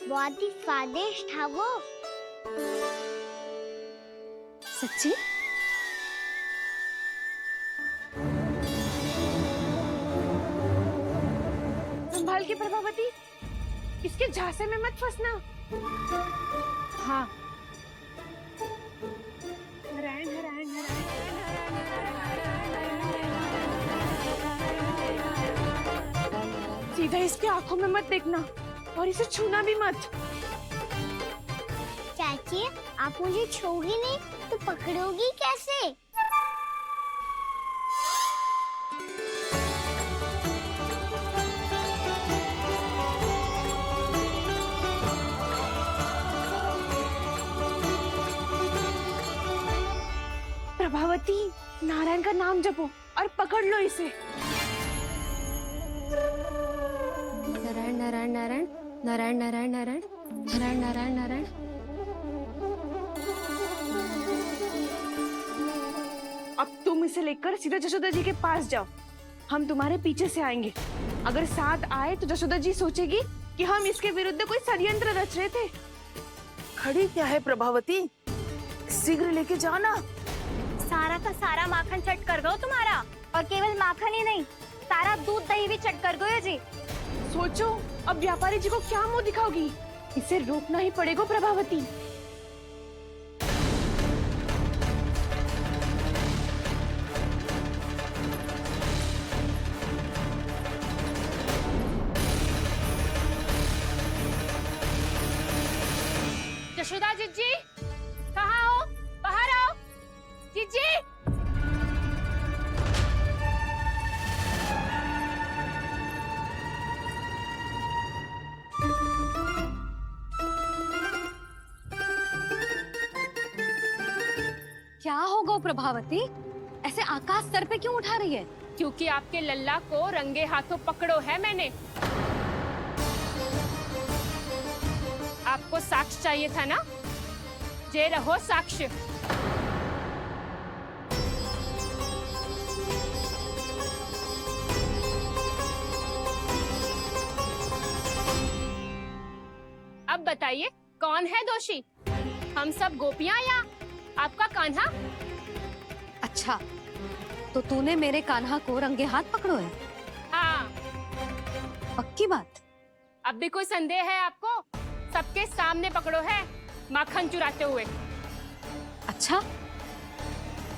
बहुत ही स्वादिष्ट था वो। सच्ची? संभाल के प्रभावती, इसके झांसे में मत फंसना। हाँ। सीधा इसके आंखों में मत देखना और इसे छूना भी मत। चाची, आप मुझे छोगी नहीं तो पकड़ोगी कैसे? प्रभावती, नारायण का नाम जपो और पकड़ लो इसे। नारायण नारायण नारायण नारायण नारायण नारायण नारायण नारायण नारायण। अब तुम इसे लेकर सीधा जशोदा जी के पास जाओ, हम तुम्हारे पीछे से आएंगे। अगर साथ आए तो जशोदा जी सोचेगी कि हम इसके विरुद्ध कोई षड्यंत्र रच रहे थे। खड़ी क्या है प्रभावती, शीघ्र लेके जाओ ना। सारा का सारा माखन चट कर गयो तुम्हारा, और केवल माखन ही नहीं, सारा दूध दही भी चट कर गयो जी। सोचो अब व्यापारी जी को क्या मुंह दिखाओगी, इसे रोकना ही पड़ेगा प्रभावती। जशोदा जीजी, कहाँ हो? बाहर आओ जीजी। क्या होगा प्रभावती? ऐसे आकाश सर पे क्यों उठा रही है? क्योंकि आपके लल्ला को रंगे हाथों पकड़ो है मैंने। आपको साक्ष्य चाहिए था ना? जे रहो साक्ष्य। अब बताइए कौन है दोषी? हम सब गोपियां या आपका कान्हा? अच्छा, तो तूने मेरे कान्हा को रंगे हाथ पकड़ो है? हाँ। पक्की बात? अब भी कोई संदेह है आपको? सबके सामने पकड़ो है माखन चुराते हुए। अच्छा,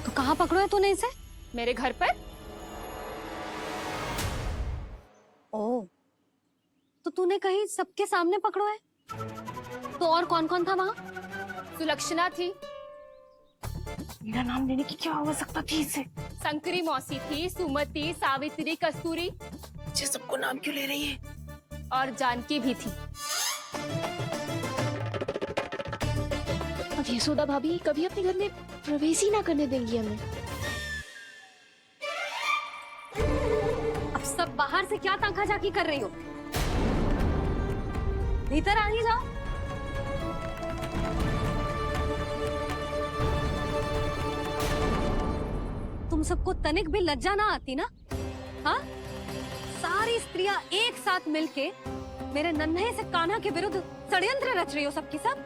तो कहाँ पकड़ो है तूने इसे? मेरे घर पर। ओ, तो तूने कहीं सबके सामने पकड़ो है? तो और कौन कौन था वहाँ? सुलक्षणा थी। मेरा नाम लेने की क्या आवश्यकता थी इसे? संकरी मौसी थी, सुमति, सावित्री, कस्तूरी। ये सबको नाम क्यों ले रही है? और जानकी भी थी। अब यशोदा भाभी कभी अपने घर में प्रवेश ही ना करने देंगी हमें। अब सब बाहर से क्या ताका झाकी कर रही हो? भीतर आ ही जाओ। तुम सबको तनिक भी लज्जा ना आती ना? हाँ, सारी स्त्रियां एक साथ मिलके मेरे नन्हे से कान्हा के विरुद्ध षड्यंत्र रच रही हो सबकी सब।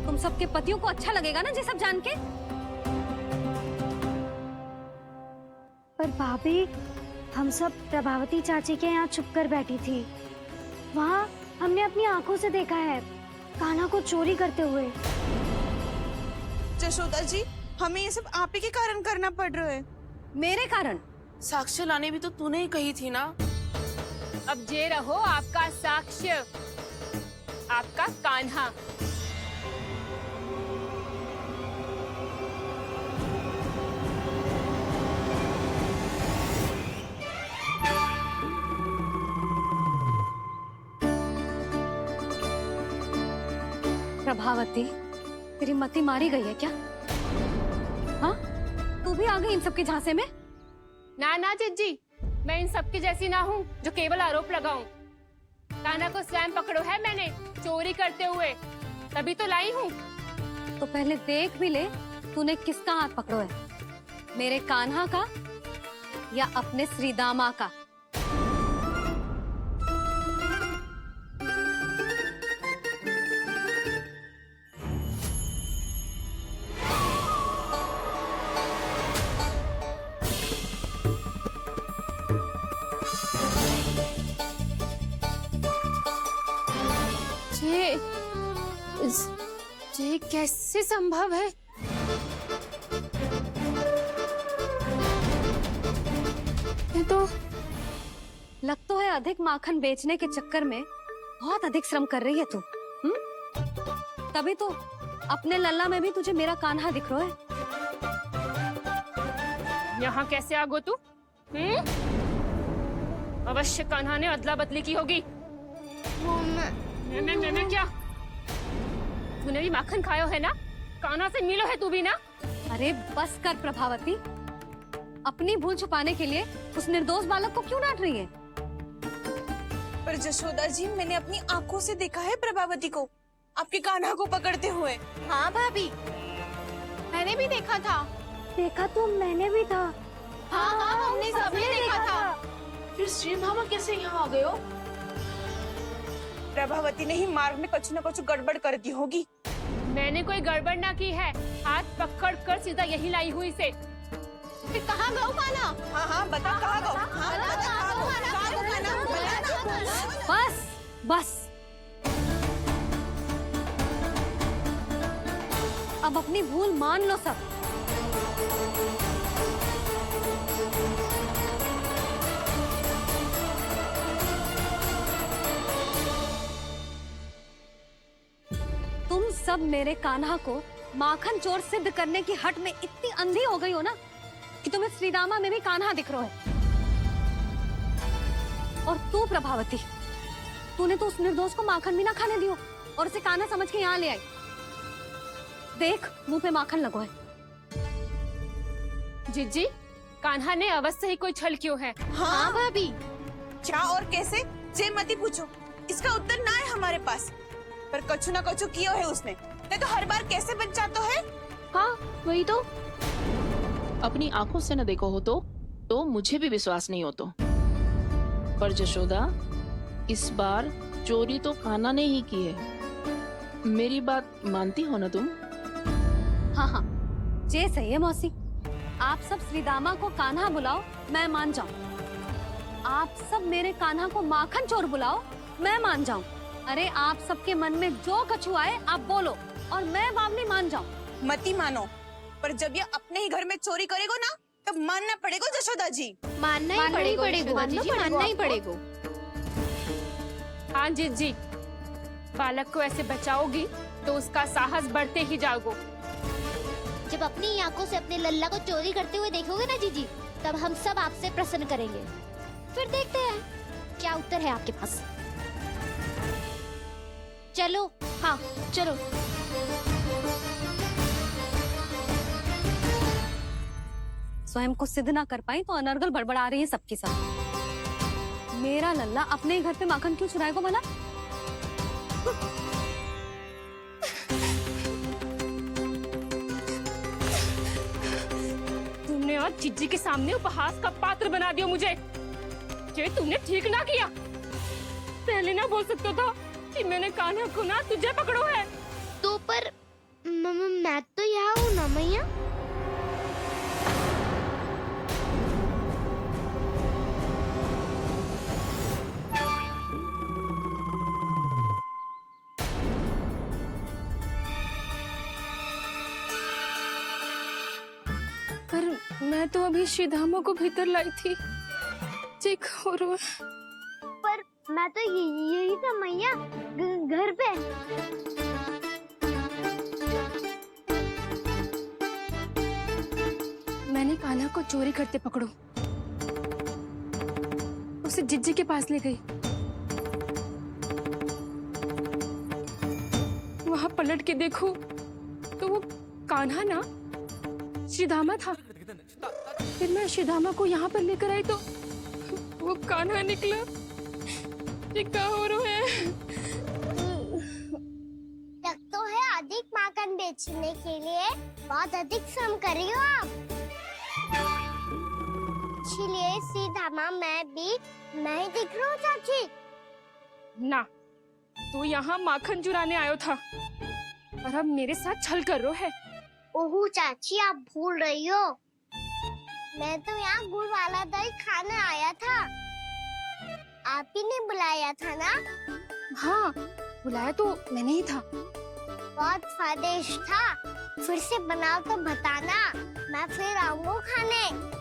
तुम सबके पतियों को अच्छा लगेगा ना ये सब जान के? पर भाभी, हम सब प्रभावती चाची के यहाँ छुप कर बैठी थी। वहाँ हमने अपनी आंखों से देखा है कान्हा को चोरी करते हुए। जशोदा जी, हमें ये सब आप ही के कारण करना पड़ रहा है। मेरे कारण? साक्ष्य लाने भी तो तूने ही कही थी ना। अब जे रहो आपका साक्ष्य, आपका कान्हा। प्रभावती, तेरी मति मारी गई है क्या? हाँ, तू भी आ गई इन सबके झांसे में? ना ना जिज्जी, मैं इन सबकी जैसी ना हूँ जो केवल आरोप लगाऊं। कान्हा को स्वयं पकड़ो है मैंने चोरी करते हुए, तभी तो लाई हूँ। तो पहले देख भी ले तूने किसका हाथ पकड़ो है, मेरे कान्हा का या अपने श्रीदामा का? ये कैसे संभव है? ये तो लग तो है अधिक माखन बेचने के चक्कर में बहुत अधिक श्रम कर रही है तू। तभी तो अपने लल्ला में भी तुझे मेरा कान्हा दिख रहा है। यहाँ कैसे आ गो तू? अवश्य कान्हा ने अदला बदली की होगी। मैं क्या? तूने भी माखन खायो है ना? कान्हा से मिलो है तू भी ना? अरे बस कर प्रभावती, अपनी भूल छुपाने के लिए उस निर्दोष बालक को क्यों डांट रही है? पर जशोदा जी, मैंने अपनी आंखों से देखा है प्रभावती को आपके कान्हा को पकड़ते हुए। हाँ भाभी, मैंने भी देखा था। देखा तो मैंने भी था। हाँ हाँ, हमने सबने देखा था। फिर श्रीधामा कैसे यहाँ आ गए हो? प्रभावती ने ही मार्ग में कुछ न कुछ गड़बड़ कर दी होगी। मैंने कोई गड़बड़ ना की है, हाथ पकड़ कर सीधा यही लाई हुई से। फिर कहाँ गौ कान्हा? हाँ हाँ, बता कहाँ गौ? हाँ बता कहाँ गौ? कहाँ गौ कान्हा? बता। बस बस, अब अपनी भूल मान लो सब। तुम सब मेरे कान्हा को माखन चोर सिद्ध करने की हट में इतनी अंधी हो गई हो ना कि तुम्हें श्रीदामा में भी कान्हा दिख रहा है। और तू प्रभावती, तूने तो उस निर्दोष को माखन भी ना खाने दियो और उसे कान्हा समझ के यहाँ ले आई। देख, मुंह पे माखन लगो है। जिज्जी, कान्हा ने अवश्य ही कोई छल क्यों है। हाँ भाभी, क्या और कैसे? जे मती पूछो, इसका उत्तर ना है हमारे पास। पर कछु ना कछु किया है उसने, नहीं तो हर बार कैसे बच जाता है। हाँ वही तो। अपनी आंखों से न देखो हो तो मुझे भी विश्वास नहीं हो तो। पर जशोदा, इस बार चोरी तो कान्हा ने ही की है। मेरी बात मानती हो ना तुम? हाँ हाँ, जे सही है मौसी। आप सब श्रीदामा को कान्हा बुलाओ, मैं मान जाऊं। आप सब मेरे कान्हा को माखन चोर बुलाओ, मैं मान जाऊं। अरे आप सबके मन में जो कछु आए आप बोलो और मैं बावली मान जाऊं। मती मानो, पर जब ये अपने ही घर में चोरी करेगा ना, तब मानना पड़ेगा जशोदा जी। मानना ही पड़ेगा, मानना ही पड़ेगा। हाँ जिज्जी, बालक को ऐसे बचाओगी तो उसका साहस बढ़ते ही जाओगे। जब अपनी आंखों से अपने लल्ला को चोरी करते हुए देखोगे ना जीजी, तब हम सब आपसे प्रसन्न करेंगे। फिर देखते हैं क्या उत्तर है आपके पास। चलो। हाँ चलो। स्वयं को सिद्ध ना कर पाई तो अनर्गल बड़बड़ा रही है सबकी सब। मेरा लल्ला अपने ही घर पे माखन क्यों चुराएगा भला? तुमने आज जिज्जी के सामने उपहास का पात्र बना दिया मुझे। जे तुमने ठीक ना किया। पहले ना बोल सकता था कि मैंने कान्हा को ना तुझे पकड़ो है। तो पर मैं तो यहाँ हूँ ना मैया। पर मैं तो अभी श्रीधामा को भीतर लाई थी। चेक हो रहा है। पर मैं तो यही था मैया, घर पे। मैंने कान्हा को चोरी करते पकड़ो, उसे जिज्जी के पास ले गई। वहां पलट के देखो तो वो कान्हा ना श्रीधामा था। फिर मैं श्रीधामा को यहाँ पर लेकर आई तो वो कान्हा निकला। ये क्या हो रहा है? तक तो है अधिक माखन बेचने के लिए बहुत अधिक श्रम कर रही हो आप। इसलिए सीधामा मैं ही दिख रहा हूँ चाची। ना, तू यहाँ माखन चुराने आयो था और अब मेरे साथ छल कर रो है। ओह चाची, आप भूल रही हो, मैं तो यहाँ गुड़ वाला दही खाने आया था। आप ही ने बुलाया था ना? हाँ, बुलाया तो मैंने ही था। बहुत स्वादिष्ट था। फिर से बनाओ तो बताना, मैं फिर आऊंगा खाने।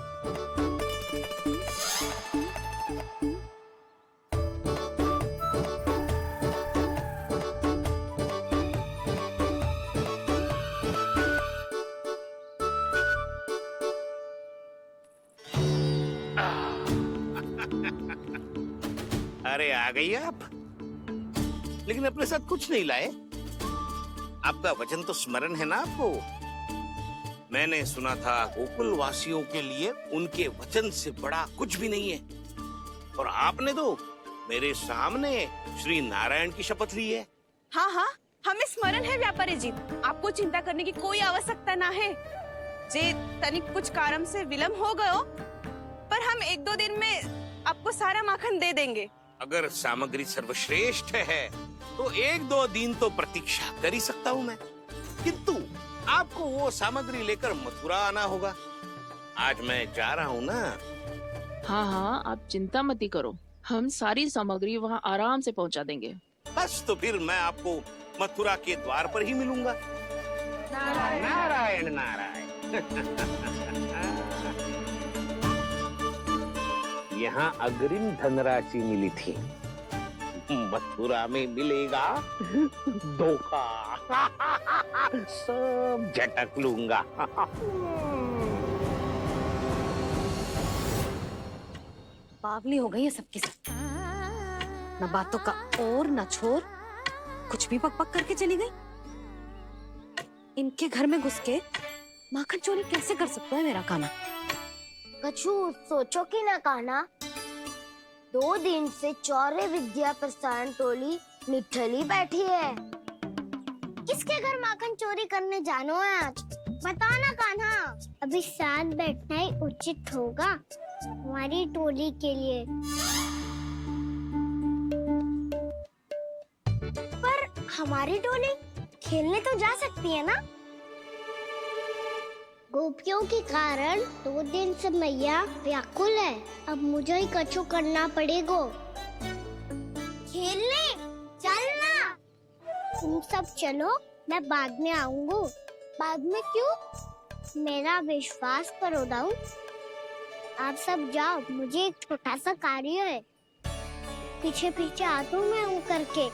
अरे आ गई आप, लेकिन अपने साथ कुछ नहीं लाए। आपका वचन तो स्मरण है ना आपको? मैंने सुना था गोकुल वासियों के लिए उनके वचन से बड़ा कुछ भी नहीं है। और आपने तो मेरे सामने श्री नारायण की शपथ ली है। हाँ हाँ, हमें स्मरण है व्यापारी जी। आपको चिंता करने की कोई आवश्यकता ना है। जे तनिक कुछ कारण से विलंब हो गयो, पर हम 1-2 दिन में आपको सारा माखन दे देंगे। अगर सामग्री सर्वश्रेष्ठ है तो 1-2 दिन तो प्रतीक्षा कर ही सकता हूँ मैं, किंतु आपको वो सामग्री लेकर मथुरा आना होगा। आज मैं जा रहा हूँ ना। हाँ हाँ, आप चिंता मत करो, हम सारी सामग्री वहाँ आराम से पहुँचा देंगे। बस तो फिर मैं आपको मथुरा के द्वार पर ही मिलूंगा। नारायण नारायण। यहाँ अग्रिम धनराशि मिली थी, मथुरा में मिलेगा धोखा। सब झटक लूंगा। बावली हो गई है सबकी सब। न बातों का और न छोर, कुछ भी पक पक करके चली गई। इनके घर में घुस के माखन चोरी कैसे कर सकता है मेरा कान्हा? कछु सोचो कि ना कान्हा, 2 दिन से चौर्य विद्या प्रसारण टोली निठली बैठी है। किसके घर माखन चोरी करने जानो है आज? बता ना कान्हा। अभी साथ बैठना ही उचित होगा हमारी टोली के लिए। पर हमारी टोली खेलने तो जा सकती है ना? गोपियों के कारण 2 दिन से मैया व्याकुल है। अब मुझे ही कछु करना पड़ेगा। खेलने चलना। तुम सब चलो, मैं बाद में आऊंगा। बाद में क्यों? मेरा विश्वास करो दाऊ। आप सब जाओ, मुझे एक छोटा सा कार्य है। पीछे पीछे आता हूँ मैं करके।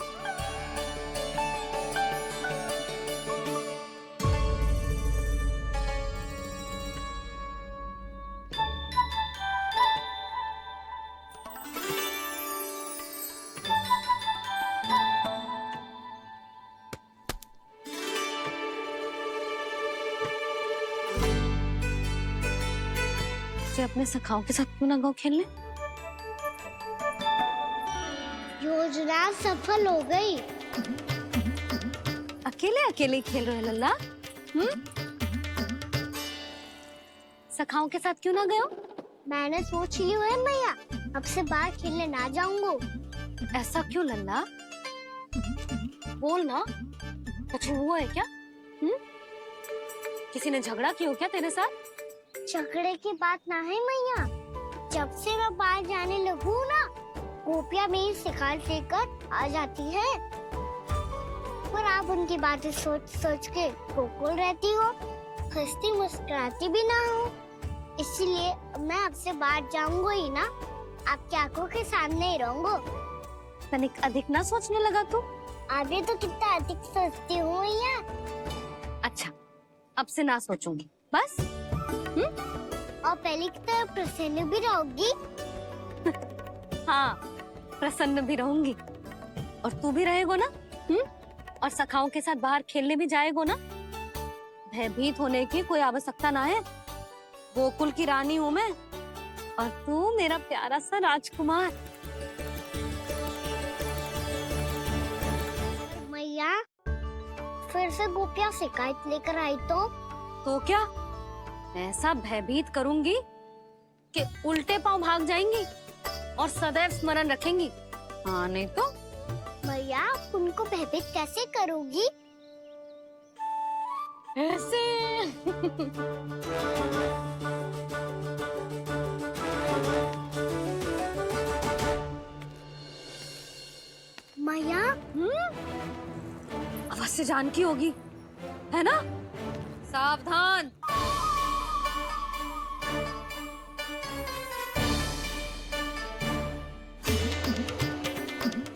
अपने सखाओं के साथ क्यों ना गाँव खेलने? योजना सफल हो गई। अकेले अकेले खेल रहे लल्ला? सखाओं के साथ क्यों ना गए? मैंने सोच लिया है मैया, अब से बाहर खेलने ना जाऊंगा। ऐसा क्यों लल्ला? बोल ना, कुछ हुआ है क्या? किसी ने झगड़ा किया हो क्या तेरे साथ? झगड़े की बात ना है मैया, जब से मैं बाहर जाने लगू ना, गोपियाँ मेरी शिकायत लेकर आ जाती है। पर आप उनकी बातें सोच सोच के गोकुल रहती हो, हंसती मुस्कुराती भी ना हो। इसलिए मैं आपसे बाहर जाऊंगा ही ना, आपकी आंखों के सामने ही रहूंगा। तनिक अधिक ना सोचने लगा तू? आगे तो कितना अधिक सोचती हूँ मैया। अच्छा, अब से ना सोचूंगी बस। और पहले की तरह प्रसन्न भी रहोगी। हाँ, प्रसन्न भी रहूंगी। और तू भी रहेगो ना? और सखाओं के साथ बाहर खेलने भी जाएगो ना? भयभीत होने की कोई आवश्यकता ना है। गोकुल की रानी हूँ मैं, और तू मेरा प्यारा सा राजकुमार। मैया, फिर से गोपियाँ शिकायत लेकर आई तो क्या ऐसा भयभीत करूंगी कि उल्टे पांव भाग जाएंगी और सदैव स्मरण रखेंगी? हाँ नहीं तो? मैया, आप उनको भयभीत कैसे करोगी? ऐसे। मैया, अवश्य जानकी होगी, है ना? सावधान।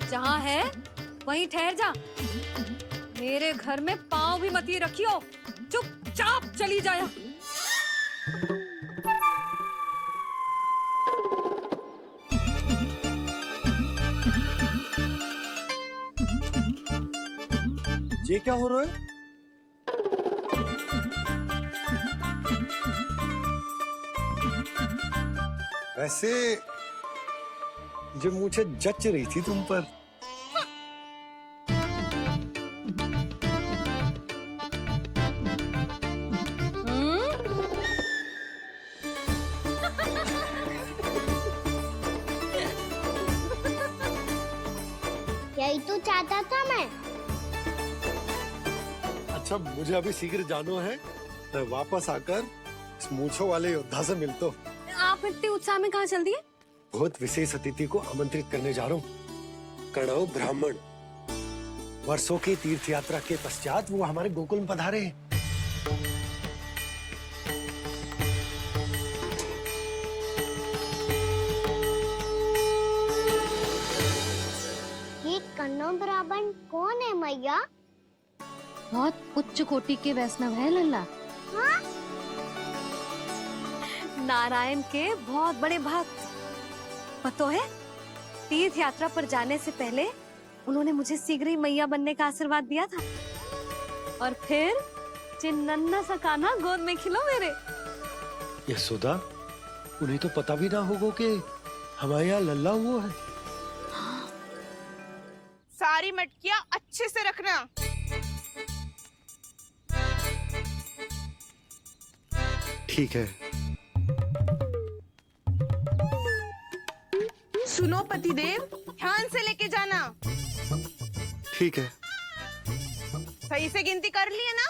जहाँ है वहीं ठहर जा। मेरे घर में पाँव भी मत ही रखियो, चुपचाप चली जाया। ये क्या हो रहा है? वैसे जो मुझे जच रही थी तुम पर। यही तो चाहता था मैं। अच्छा, मुझे अभी शीघ्र जाना है। मैं वापस आकर इस मूंछों वाले योद्धा से मिलता हूँ। आप इतने उत्साह में कहाँ चल दिए? बहुत विशेष अतिथि को आमंत्रित करने जा रहा हूँ। कणव ब्राह्मण। वर्षों की तीर्थ यात्रा के पश्चात वो हमारे गोकुल में पधारे हैं। ये कणव ब्राह्मण कौन है मैया? बहुत उच्च कोटि के वैष्णव है लल्ला। हाँ? नारायण के बहुत बड़े भक्त। पता है, तीर्थ यात्रा पर जाने से पहले उन्होंने मुझे शीघ्र ही मैया बनने का आशीर्वाद दिया था। और फिर चिन्नन्ना सा कान्हा गोद में खिलो मेरे। यशोदा, उन्हें तो पता भी ना होगा कि हमारे यहाँ लल्ला हुआ है। सारी मटकियाँ अच्छे से रखना। ठीक है। सुनो पतिदेव, ध्यान से लेके जाना। ठीक है। सही से गिनती कर ली है ना?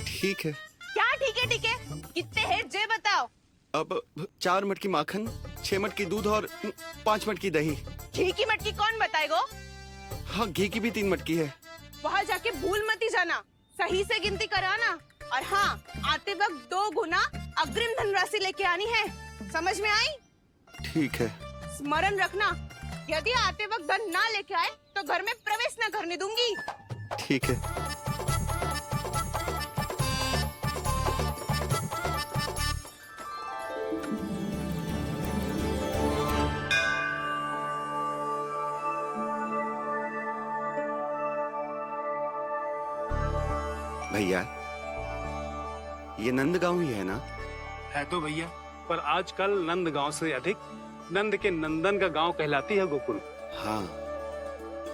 ठीक है। क्या ठीक है? ठीक है, कितने हैं जे बताओ। अब 4 मटकी माखन, 6 मटकी दूध और 5 मटकी दही। घी की मटकी कौन बताएगो? हाँ, घी की भी 3 मटकी है। वहाँ जाके भूल मत ही जाना, सही से गिनती कराना। और हाँ, आते वक्त 2 गुना अग्रिम धनराशि लेके आनी है। समझ में आई? ठीक है। स्मरण रखना, यदि आते वक्त धन ना लेके आए तो घर में प्रवेश न करने दूंगी। ठीक है। भैया, ये नंदगांव ही है ना? है तो भैया, पर आजकल नंदगांव से अधिक नंद के नंदन का गांव कहलाती है गोकुल। हाँ,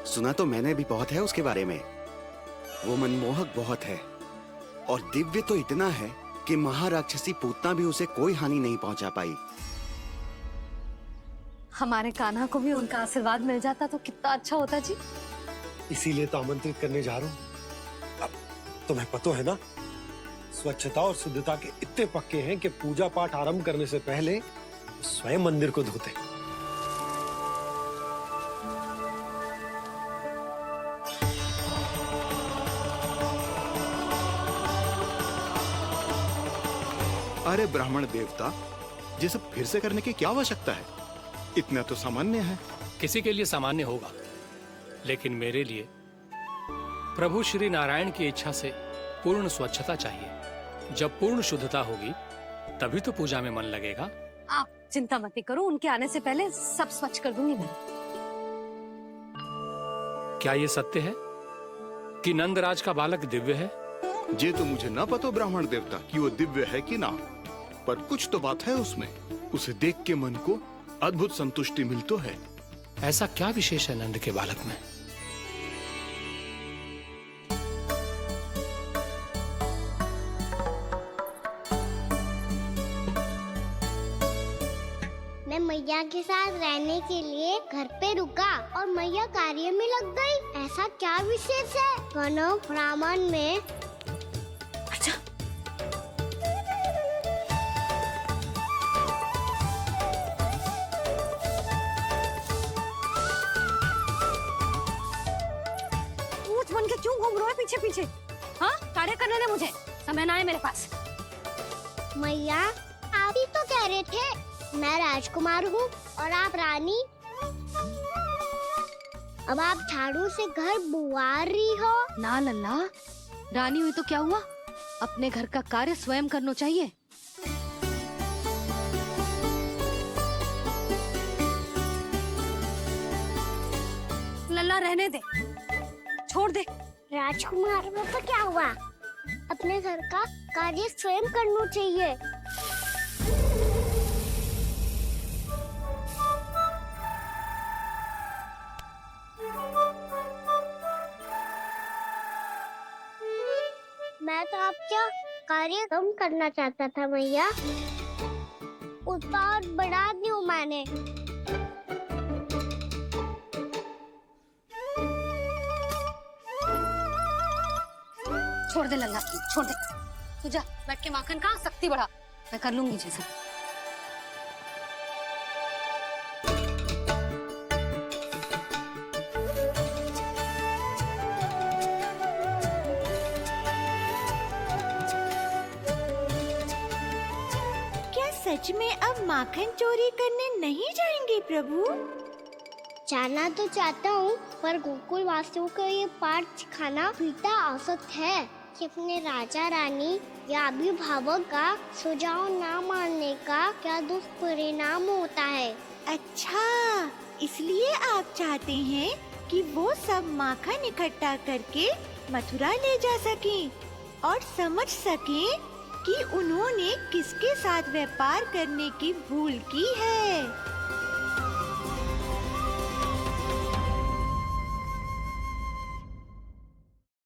सुना तो मैंने भी बहुत है उसके बारे में। वो मनमोहक बहुत है और दिव्य तो इतना है कि महाराक्षसी पूतना भी उसे कोई हानि नहीं पहुंचा पाई। हमारे कान्हा को भी उनका आशीर्वाद मिल जाता तो कितना अच्छा होता जी। इसीलिए तो आमंत्रित करने जा रहा हूँ। अब तुम्हें पता है ना, स्वच्छता और शुद्धता के इतने पक्के हैं कि पूजा पाठ आरंभ करने से पहले स्वयं मंदिर को धोते। अरे ब्राह्मण देवता, ये सब फिर से करने की क्या आवश्यकता है? इतना तो सामान्य है। किसी के लिए सामान्य होगा, लेकिन मेरे लिए प्रभु श्री नारायण की इच्छा से पूर्ण स्वच्छता चाहिए। जब पूर्ण शुद्धता होगी तभी तो पूजा में मन लगेगा। आप चिंता मत करो, उनके आने से पहले सब स्वच्छ कर दूंगी मैं। क्या ये सत्य है कि नंदराज का बालक दिव्य है? ये तो मुझे ना पता ब्राह्मण देवता कि वो दिव्य है कि ना, पर कुछ तो बात है उसमें। उसे देख के मन को अद्भुत संतुष्टि मिल तो है। ऐसा क्या विशेष है नंद के बालक में? मैं मैया के साथ रहने के लिए घर पे रुका और मैया कार्य में लग गई। ऐसा क्या विशेष है गणव ब्राह्मण में? अच्छा, ऊंट बन के क्यों घूम रहे हो पीछे पीछे? हाँ, कार्य करने दे मुझे, समय ना है मेरे पास। मैया, आप ही तो कह रहे थे मैं राजकुमार हूँ और आप रानी। अब आप झाड़ू से घर बुआर रही हो। ना लल्ला, रानी हुई तो क्या हुआ, अपने घर का कार्य स्वयं करना चाहिए। लल्ला रहने दे, छोड़ दे। राजकुमार में तो क्या हुआ, अपने घर का कार्य स्वयं करना चाहिए। मैं तो आपका कार्य कम करना चाहता था मैया, उसका और बढ़ा दूं मैंने। छोड़ दे लल्ला, छोड़ दे। तू जा बैठ के माखन खा, शक्ति बढ़ा, मैं कर लूंगी जैसे। सच में अब माखन चोरी करने नहीं जाएंगे प्रभु? जाना तो चाहता हूँ, पर गोकुल वासियों को ये पाठ सिखाना पिता औसत है कि अपने राजा रानी या अभिभावक का सुझाव ना मानने का क्या दुष्परिणाम होता है। अच्छा, इसलिए आप चाहते हैं कि वो सब माखन इकट्ठा करके मथुरा ले जा सकें और समझ सकें कि उन्होंने किसके साथ व्यापार करने की भूल की है।